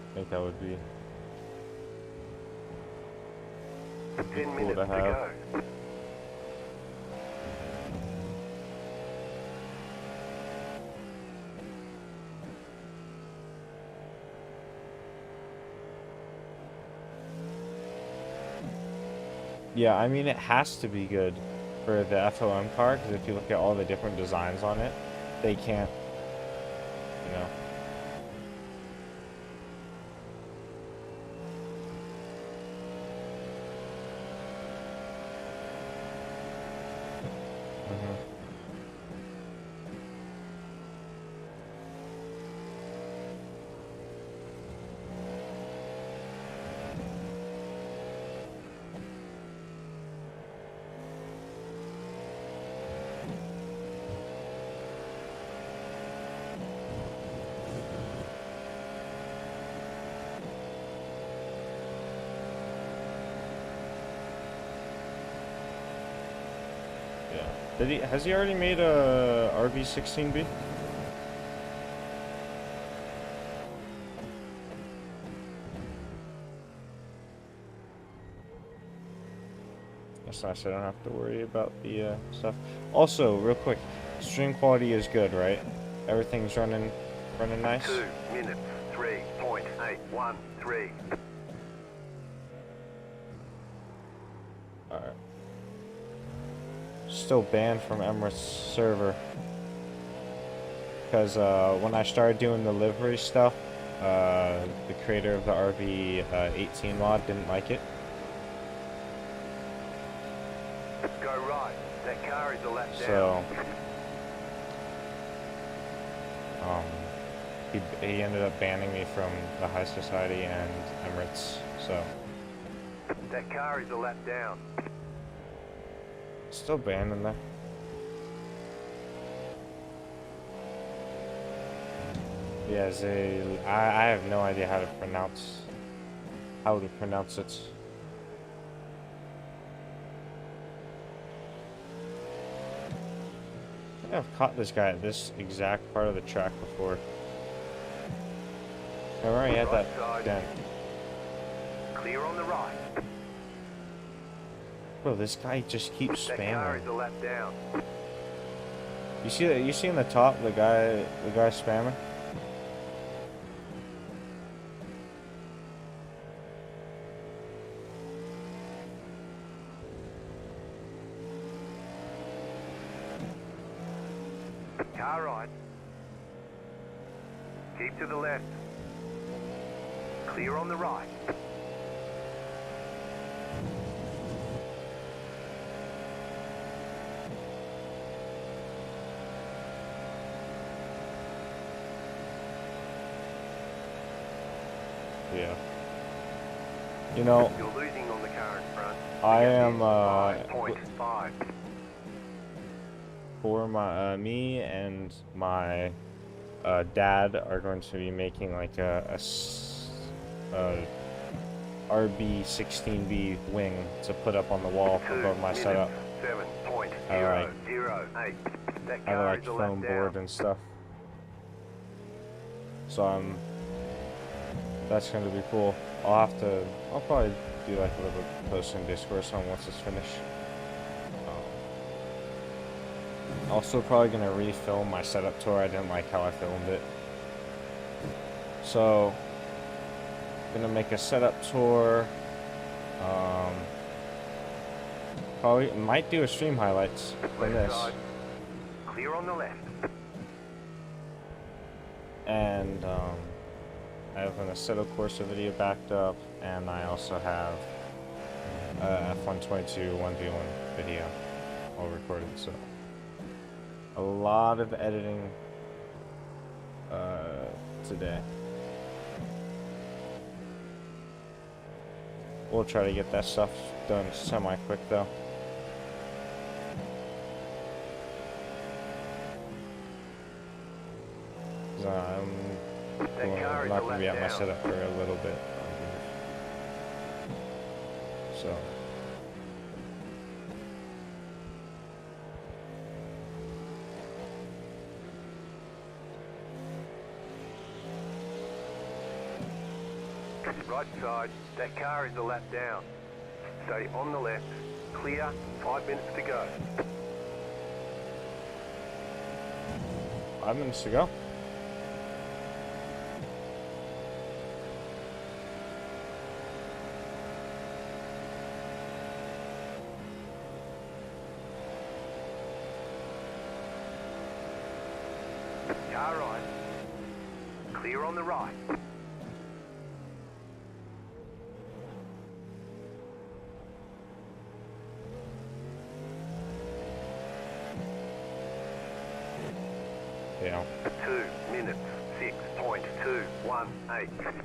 I think that would be 10 cool minutes to to have. go. Yeah, I mean, it has to be good for the FOM car, because if you look at all the different designs on it, they can't, you know. Has he already made a RB16B? That's nice. I don't have to worry about the stuff. Also, real quick, stream quality is good, right? Everything's running nice. 2 minutes, 3.813. Alright. Still banned from Emirates server, because when I started doing the livery stuff, the creator of the RB18 mod didn't like it. Go right. That car is a lap So down. he ended up banning me from the High Society and Emirates. So That car is a lap down. still banned in there. Yeah, I have no idea how to pronounce it. I think I've caught this guy at this exact part of the track before. I already had that done. Clear on the right. Bro, this guy just keeps That car spamming. is a lap down. You see that? You see in the top the guy spamming? Car right. Keep to the left. Clear on the right. Yeah. You know, You're losing on the car in front. I am 5.5. for my me and my dad are going to be making like a RB16B wing to put up on the wall 2 above my minutes, setup. 7.008. That I car like is a lap foam down. board and stuff. So that's going to be cool. I'll probably do like a little post in Discord on once it's finished. Also probably going to refilm my setup tour. I didn't like how I filmed it. So, going to make a setup tour. Probably might do a stream highlights for Left this. side. Clear on the left. And I have an Assetto Corsa video backed up, and I also have a F122 1v1 video all recorded. So a lot of editing today. We'll try to get that stuff done semi-quick though. I'm not going to be at my setup for a little bit. So. Right side. That car is a lap down. Stay on the left. Clear. 5 minutes to go. 5 minutes to go. Car right. Clear on the right. Yeah. 2 minutes. 6.218.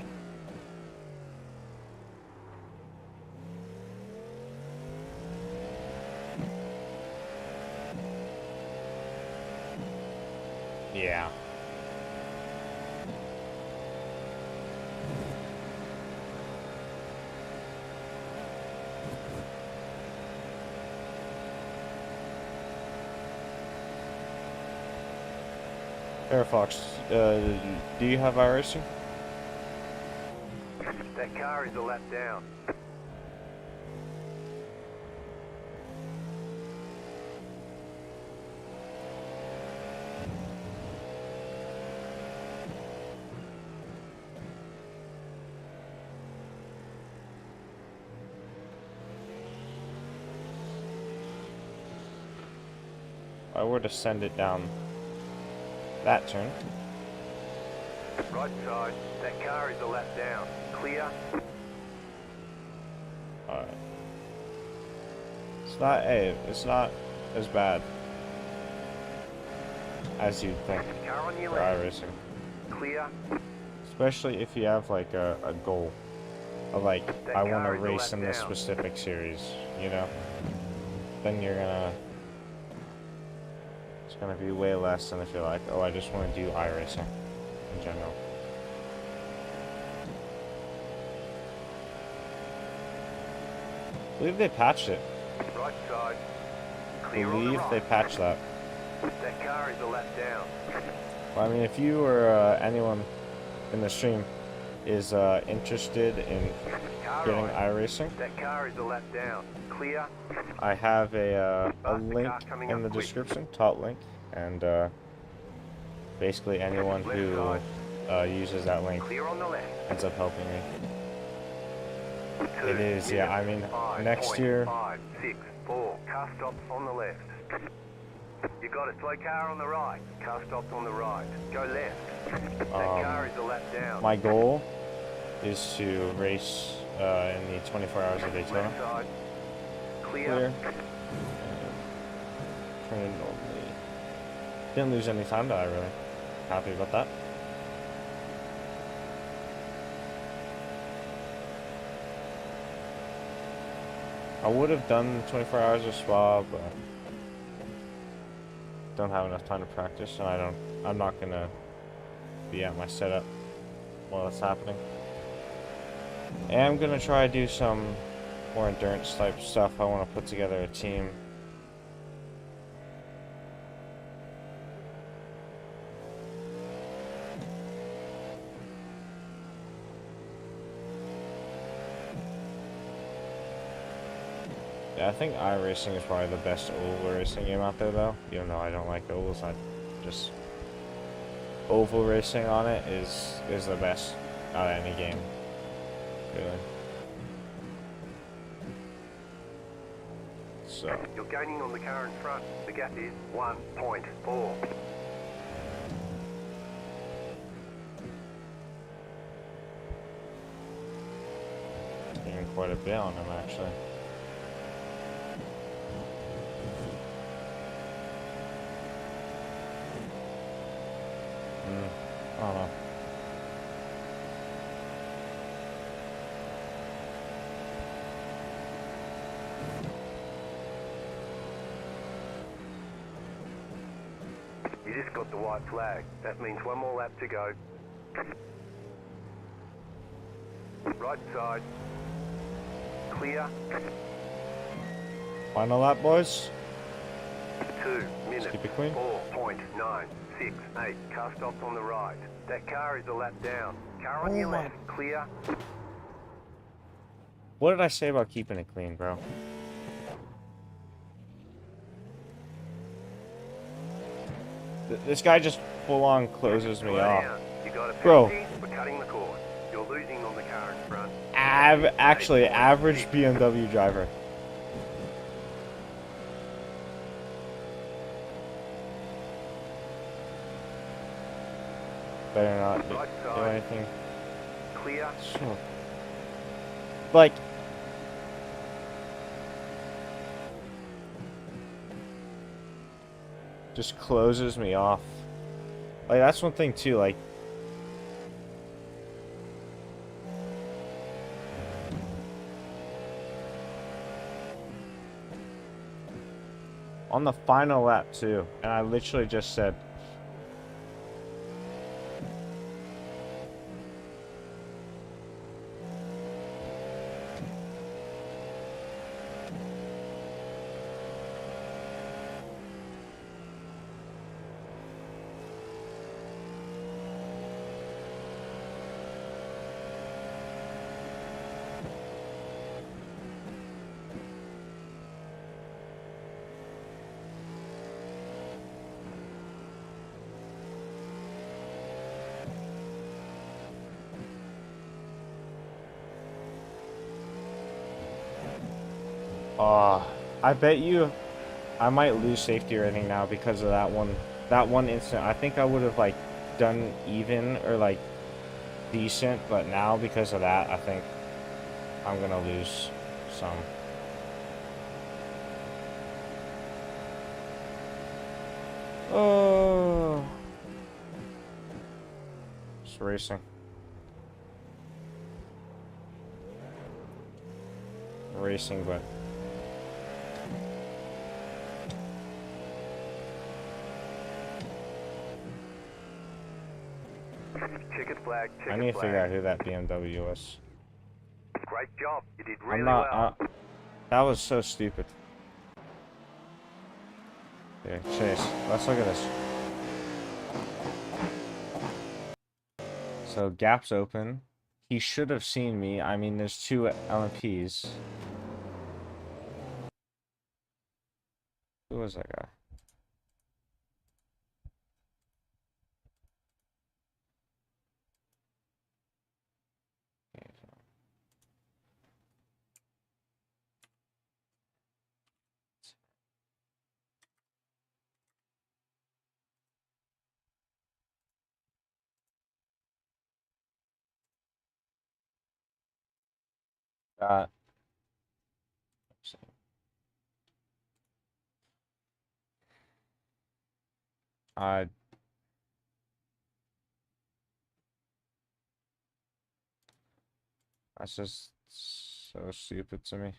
Yeah. Airfox, do you have iRacing? That car is a lap down. If I were to send it down that turn. Right side. That car is a lap down. Clear. Alright. It's not as bad as you'd think Car on your for left. iRacing. Clear. Especially if you have like a goal of like, That I want to car is a race lap in this down. specific series, you know? Then it's gonna be way less than if you're like, oh, I just want to do iRacing in general. I believe they patched it. Right side. I Clear on the believe right. they patched that. That car is a lap down. Well, I mean, if you or anyone in the stream is interested in Car getting right. iRacing, That car is a lap down. Clear. I have a Faster link car coming in up the quick. description, top link, and basically anyone Left who side. uses that link Clear on the left. ends up helping me. 2 It is, yeah, I mean, next year, 5, 6, 4. Car stops on the left. You got a slow car on the right. Car stopped on the right. Go left. That car is a lap down. My goal is to race in the 24 hours of Daytona. Left side. Clear. Turn it normally. Didn't lose any time, though. I really happy about that. I would have done 24 hours of spa, but don't have enough time to practice, and I'm not gonna be at my setup while that's happening. And I'm gonna try to do some more endurance type stuff. I want to put together a team. Yeah, I think iRacing is probably the best oval racing game out there, though. Even though I don't like ovals, I just oval racing on it is the best out of any game, really. So You're gaining on the car in front. The gap is 1.4. getting quite a bit on him, actually. I don't know. You just got the white flag. That means one more lap to go. Right side. Clear. Final lap, boys. 2 minutes. Keep it clean. 4.968. Car stopped on the right. That car is a lap down. Car on Oh your my- left. Clear. What did I say about keeping it clean, bro? This guy just full on closes me Slow off. down. You got a Bro. penalty for cutting the course. You're losing on the car in front. Actually, average BMW driver. Better not Right do side. anything. Clear. Sure. Like, just closes me off. Like, that's one thing too, like, on the final lap too, and I literally just said, I bet you I might lose safety rating now because of that one instant. I think I would have like done even or like decent, but now because of that, I think I'm gonna lose some. Oh, it's racing. Racing, but Checkered flag. I Checkered need to flag. figure out who that BMW was. Great job. You did really I'm not. well. That was so stupid. Here, Chase. Let's look at this. So gap's open. He should have seen me. I mean, there's two LMPs. Who was that guy? Uh, I that's just so stupid to me.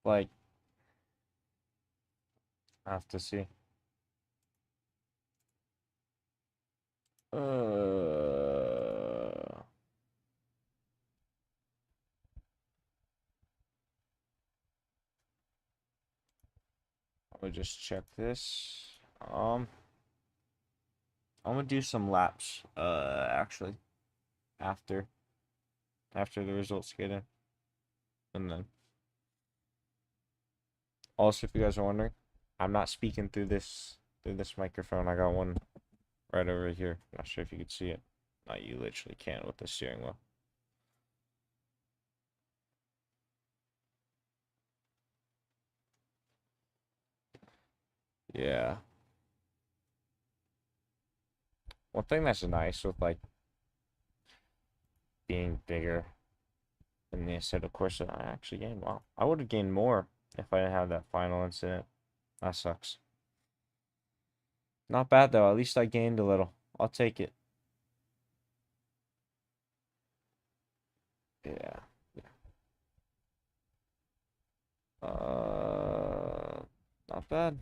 Like, I have to see. Uh, Let me just check this. I'm gonna do some laps. Actually, after the results get in, and then also, if you guys are wondering, I'm not speaking through this microphone. I got one right over here. Not sure if you could see it. No, you literally can't with the steering wheel. Yeah. One thing that's nice with like being bigger than the Assetto Corsa, I actually gained. Wow, I would have gained more if I didn't have that final incident. That sucks. Not bad though. At least I gained a little. I'll take it. Yeah. Not bad.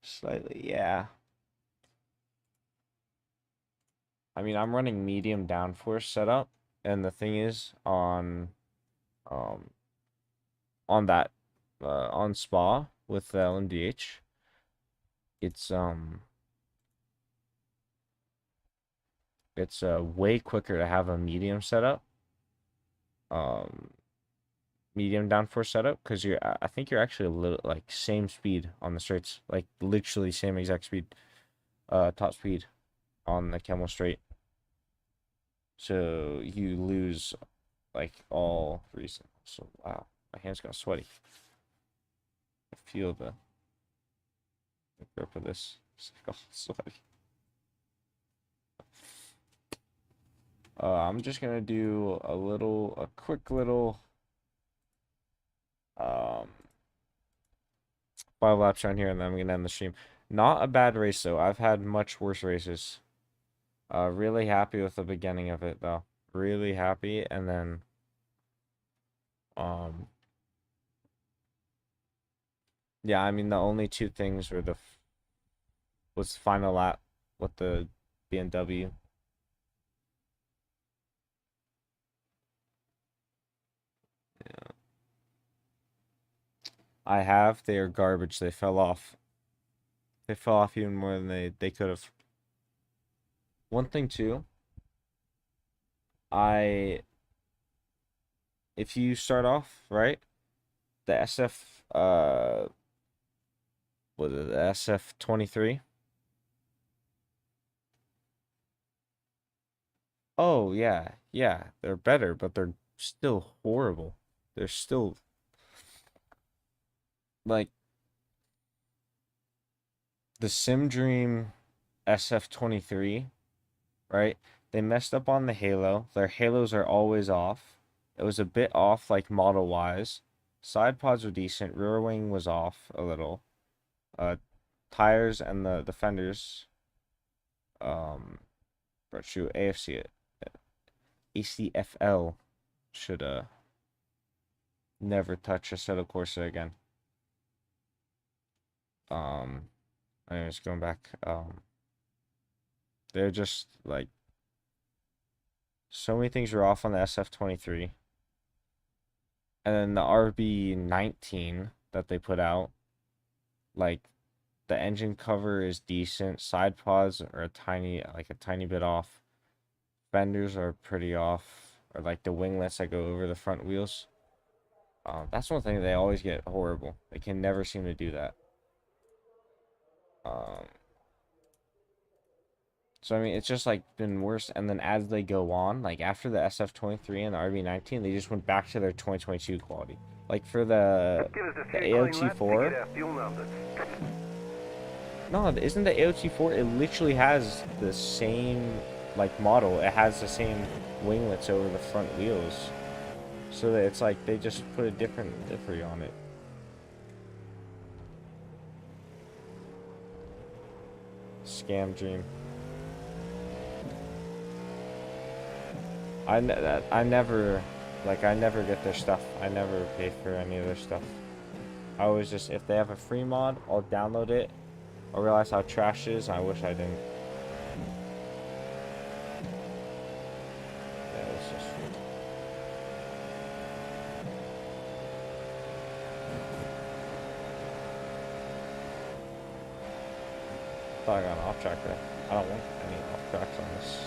Slightly, yeah. I mean, I'm running medium downforce setup, and the thing is, um on that on Spa with the LMDH, it's way quicker to have a medium setup, um medium downforce setup, because I think you're actually a little like same speed on the straights, like literally same exact speed, top speed on the Camel straight. So you lose like all reason. So wow, my hands got sweaty. I feel the grip of this. It's like all sweaty. I'm just gonna do a quick little um 5 laps around here, and then I'm gonna end the stream. Not a bad race though. I've had much worse races. Really happy with the beginning of it though. Really happy, and then um yeah, I mean the only two things were was the final lap with the BMW. I have. They are garbage. They fell off. They fell off even more than they could have. One thing too, I if you start off right, the SF was it the SF-23? Oh yeah, yeah, they're better, but they're still horrible. They're still like the Sim Dream SF-23, right? They messed up on the halo. Their halos are always off. It was a bit off, like model wise. Side pods were decent. Rear wing was off a little. Uh, Tires and the fenders. But shoot, ACFL should never touch a Assetto Corsa again. Anyways, going back. They're just like so many things were off on the SF-23. And then the RB19 that they put out, like the engine cover is decent. Side pods are a tiny bit off. Fenders are pretty off, or like the winglets that go over the front wheels. That's one thing they always get horrible. They can never seem to do that. Um, so I mean, it's just like been worse. And then as they go on, like after the SF-23 and the RB19, they just went back to their 2022 quality. Like for Give us a the few clean laps to get AOT4, our fuel numbers. No, isn't the AOT4? It literally has the same like model. It has the same winglets over the front wheels, so that it's like they just put a different livery on it. Scam dream. I never, like, I never get their stuff. I never pay for any of their stuff. I always just, if they have a free mod, I'll download it. I realize how trash it is, and I wish I didn't. Yeah, it's just free. I thought I got an off track there. I don't want any off tracks on this.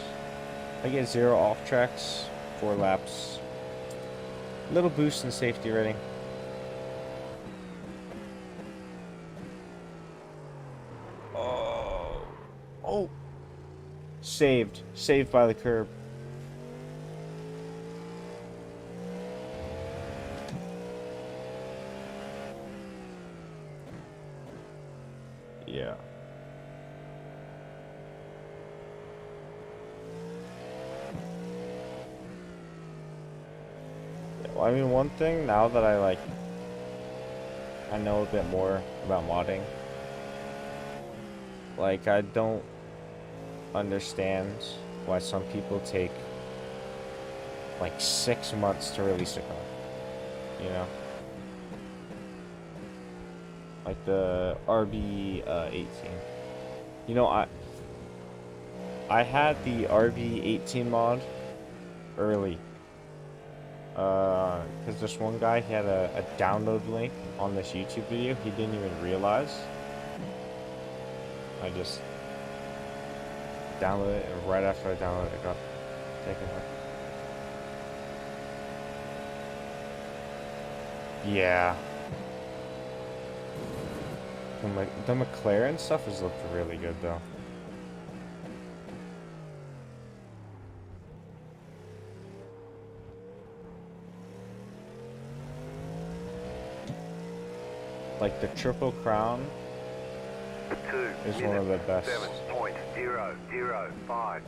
I get 0 off tracks, 4 laps. Little boost in safety rating. Oh, saved by the curb. Yeah. Well, I mean, one thing now that I know a bit more about modding. Like, I don't understand why some people take like 6 months to release a car. You know? Like the RB18. You know, I had the RB18 mod early. Because this one guy, he had a download link on this YouTube video he didn't even realize. I just downloaded it, and right after I downloaded it, it got taken away. Yeah. The McLaren stuff has looked really good, though. Like the Triple Crown is one of the best. 7.005.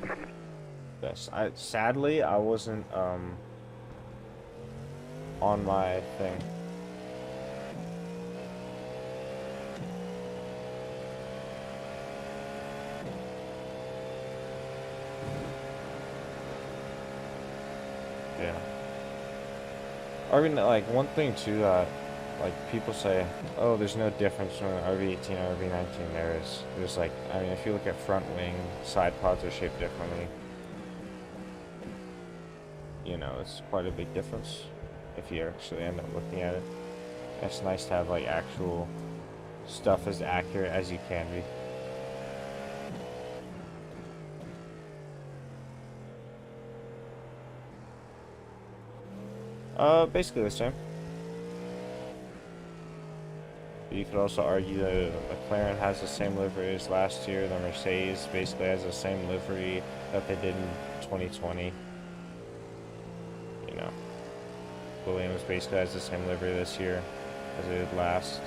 Best. Sadly, I wasn't on my thing. Yeah. I mean, like, one thing too that, like, people say, oh, there's no difference between RV18 and RV19. There is. There's, like, I mean, if you look at front wing, side pods are shaped differently. You know, it's quite a big difference if you actually end up looking at it. It's nice to have, like, actual stuff as accurate as you can be. Basically the same. You could also argue that McLaren has the same livery as last year. The Mercedes basically has the same livery that they did in 2020. You know, Williams basically has the same livery this year as they did last.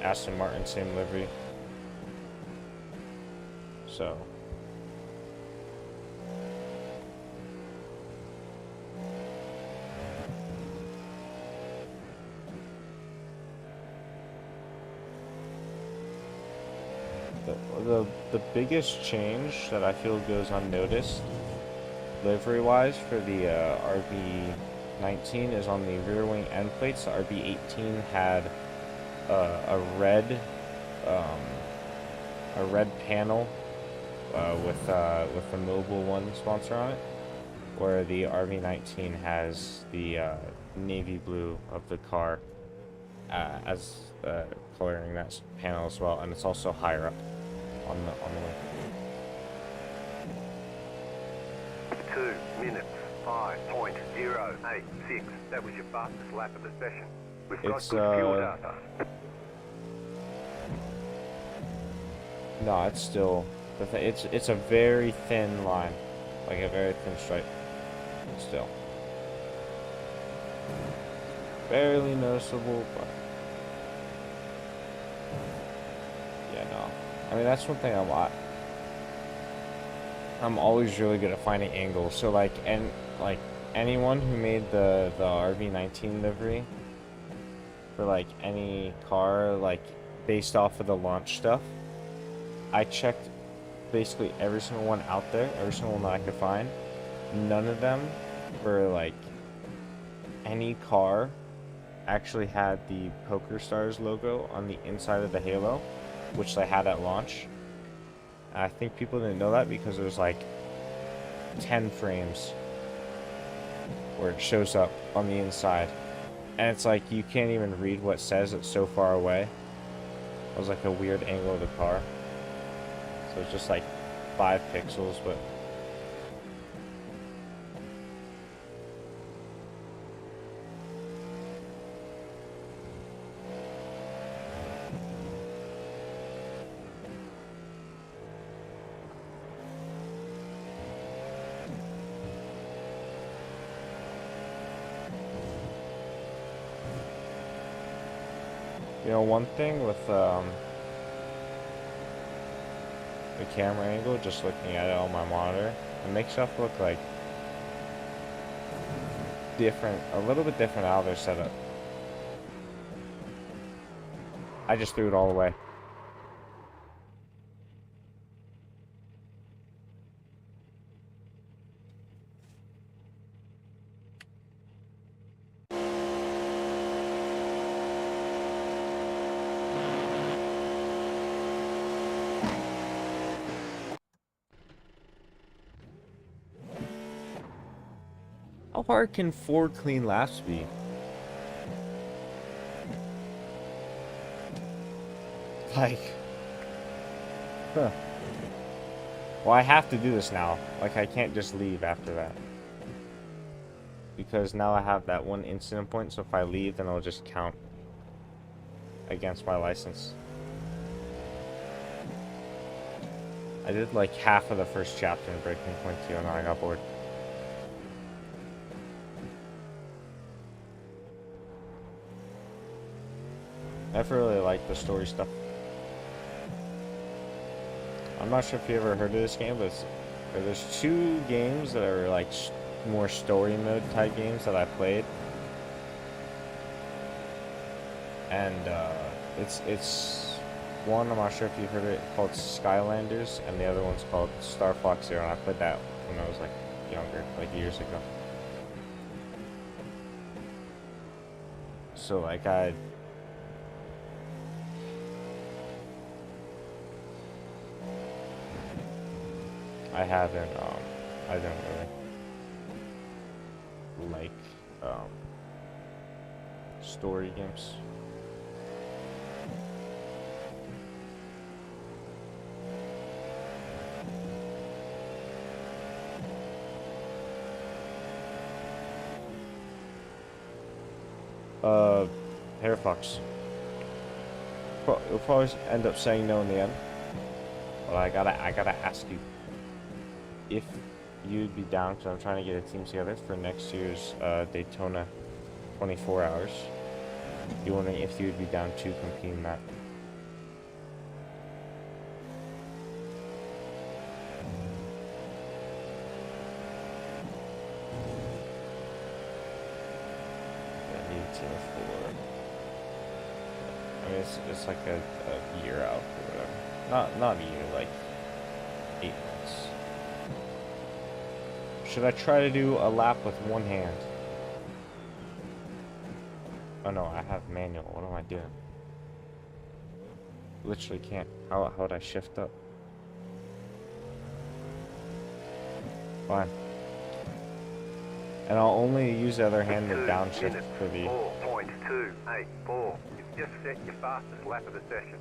Aston Martin, same livery. So. The biggest change that I feel goes unnoticed livery-wise for the RB19 is on the rear wing end plates. The RB18 had a red panel with the Mobile One sponsor on it, where the RB19 has the navy blue of the car as coloring that panel as well, and it's also higher up on the wing. 2 minutes 5.086. That was your fastest lap of the session. We've got It's good fuel data. no, it's still it's a very thin line, like a very thin stripe. Still, barely noticeable, but yeah, no. I mean, that's one thing I'm always really good at finding angles. So like, and like anyone who made the RV19 livery for like any car, like based off of the launch stuff, I checked basically every single one out there, every single one that I could find. None of them for like any car actually had the Poker Stars logo on the inside of the halo, which they had at launch. I think people didn't know that because there's like 10 frames where it shows up on the inside. And it's like you can't even read what it says, it's so far away. It was like a weird angle of the car. So it's just like 5 pixels, but you know, one thing with the camera angle, just looking at it on my monitor, it makes stuff look like different, a little bit different out of their setup. I just threw it all away. How hard can 4 clean laps be? Like, huh. Well, I have to do this now. Like, I can't just leave after that. Because now I have that one incident point, so if I leave, then it'll just count against my license. I did like half of the first chapter in Breaking Point 2, and then I got bored. I never really liked the story stuff. I'm not sure if you ever heard of this game, but there's 2 games that are like more story mode type games that I played, and it's one, I'm not sure if you've heard of it, called Skylanders, and the other one's called Star Fox Zero, and I played that when I was like younger, like years ago. So like I haven't I don't really like story games. Hair Fox. You'll probably end up saying no in the end, but I gotta ask you if you'd be down, because I'm trying to get a team together for next year's Daytona 24 hours. Be wondering if you'd be down to compete in that. I need a team of 4. I mean, it's like a year out or whatever. Not a year, like 8 months. Should I try to do a lap with one hand? Oh no, I have manual. What am I doing? Literally can't. How would I shift up? Fine. And I'll only use the other hand to downshift for the... 4.284. You've just set your fastest lap of the session.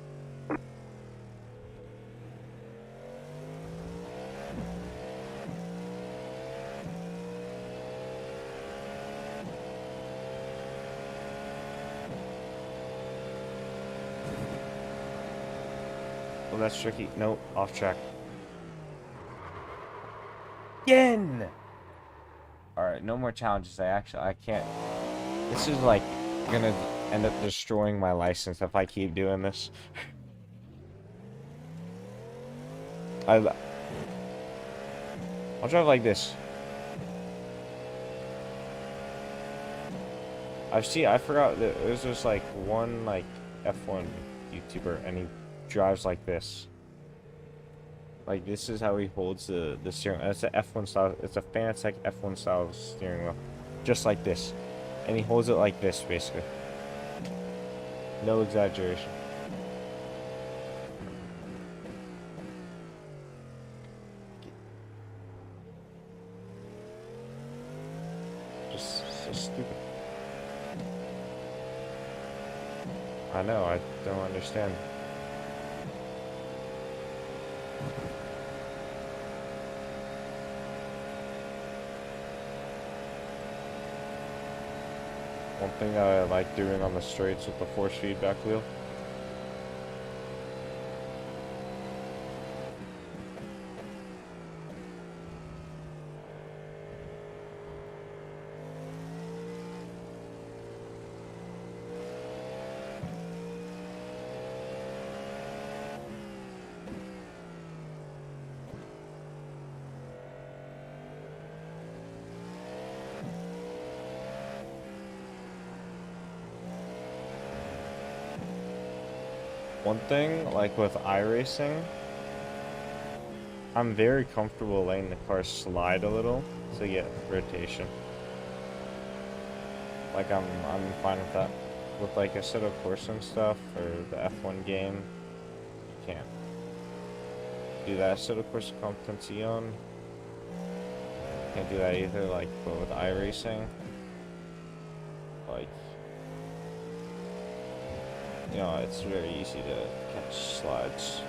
Well, that's tricky. Nope, off track. Again! Alright, no more challenges. I can't. This is like gonna end up destroying my license if I keep doing this. I'll drive like this. I forgot that there's just like one like F1 YouTuber and he drives like this. Like this is how he holds the steering wheel. It's a F1 style. It's a Fanatec F1 style steering wheel, just like this, and he holds it like this basically. No exaggeration. Just so stupid. I know. I don't understand. One thing that I like doing on the straights with the force feedback wheel. One thing, like with iRacing, I'm very comfortable letting the car slide a little to get rotation. Like I'm fine with that. With like Assetto Corsa and stuff or the F1 game, you can't do that. Assetto Corsa Competizione, can't do that either. Like, but with iRacing, like, you know, it's very easy to catch slides.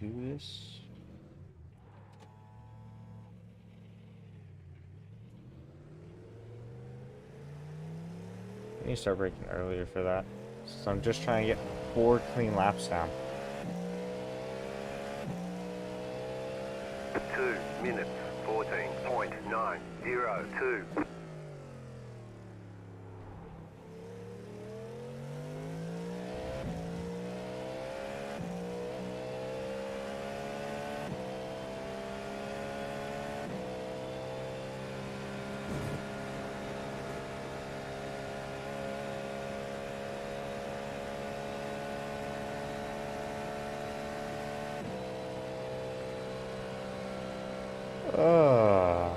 Do this. I need to start braking earlier for that. So I'm just trying to get 4 clean laps down. 2 minutes 14.902. Ugh.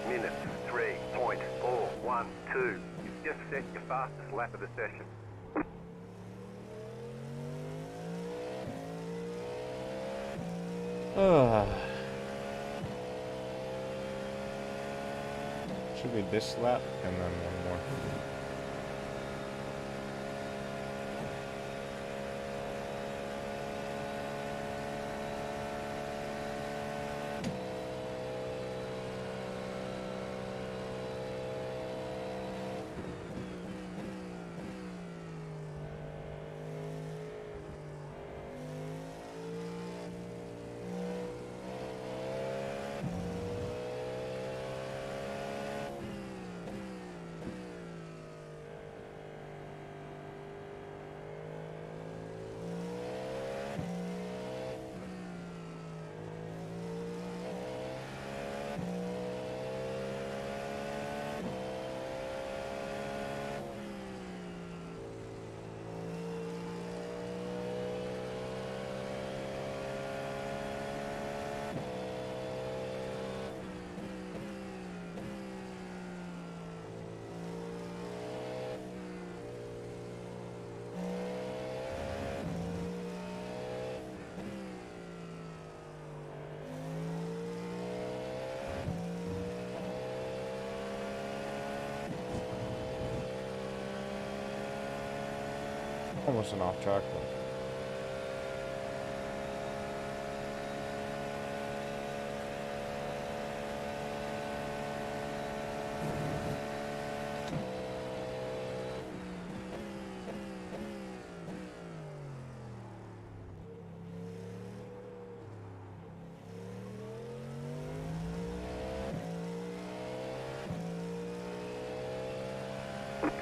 Minutes 3.412. You've just set your fastest lap of the session. Ugh. Should be this lap and then one more. Almost an off track one.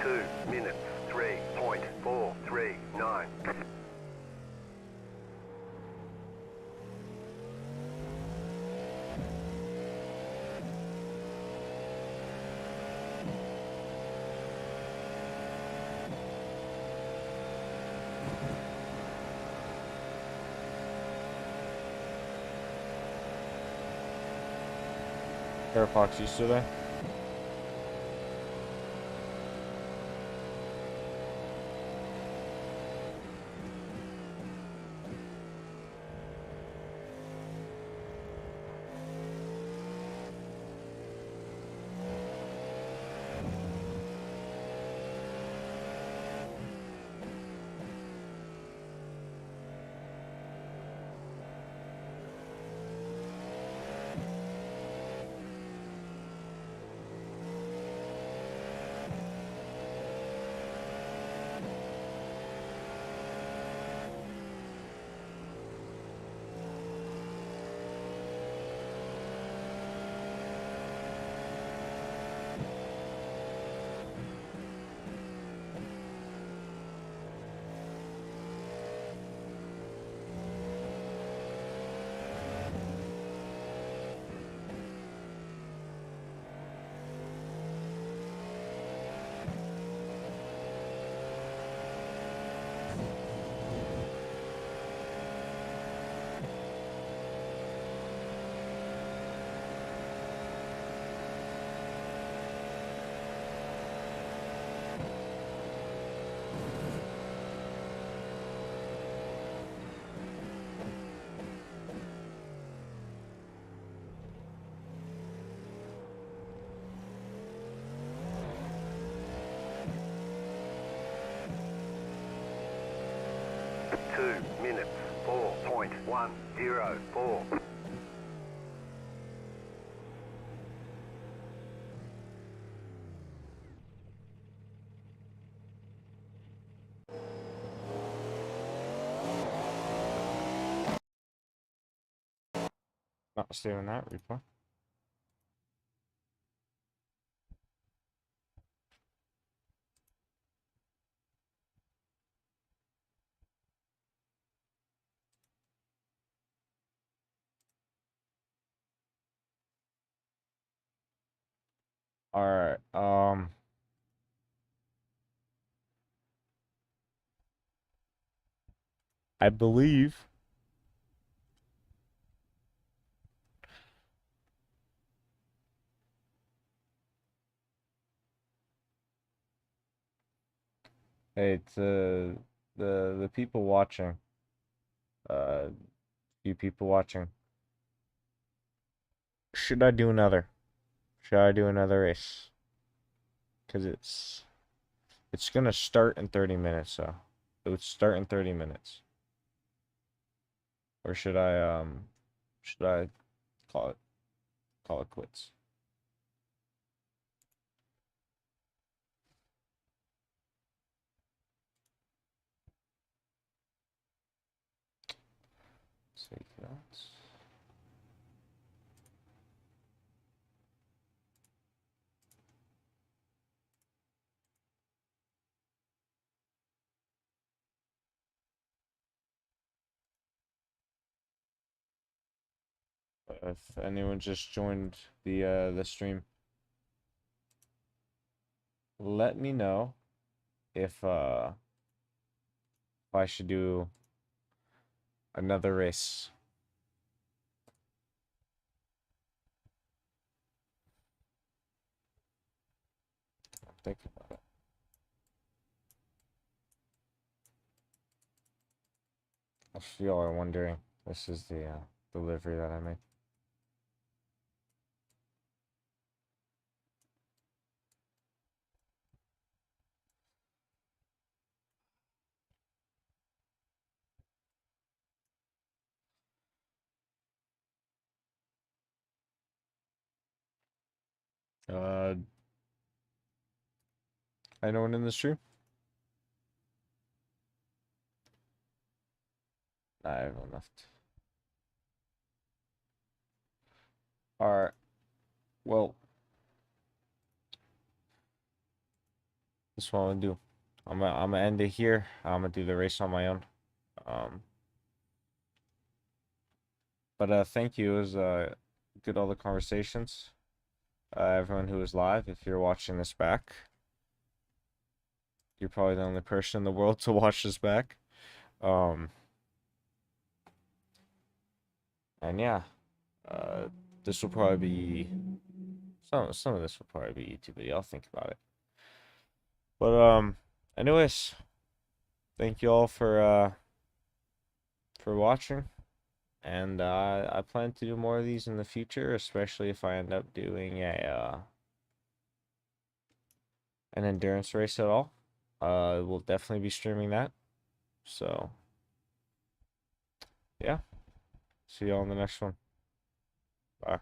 Two minutes, 3.439. Fox, you still there? Two minutes, 4.104. Not stealing that replay. All right. I believe it's the people watching. You people watching. Should I do another? Should I do another race? because it's gonna start in 30 minutes, so it would start in 30 minutes. Or should I call it quits? Save that. If anyone just joined the stream, let me know if I should do another race. Think about it. If y'all are wondering, this is the delivery that I made. Anyone in the stream? Nah, everyone left. Alright. Well, this is what I'm gonna do. I'm gonna end it here. I'm gonna do the race on my own. But thank you. It was good, all the conversations. Everyone who was live, if you're watching this back, you're probably the only person in the world to watch this back. And yeah, this will probably be some of this will probably be YouTube video. I'll think about it. But anyways, thank you all for watching, and I plan to do more of these in the future, especially if I end up doing a an endurance race at all. We'll definitely be streaming that. So yeah, see you all in the next one. Bye.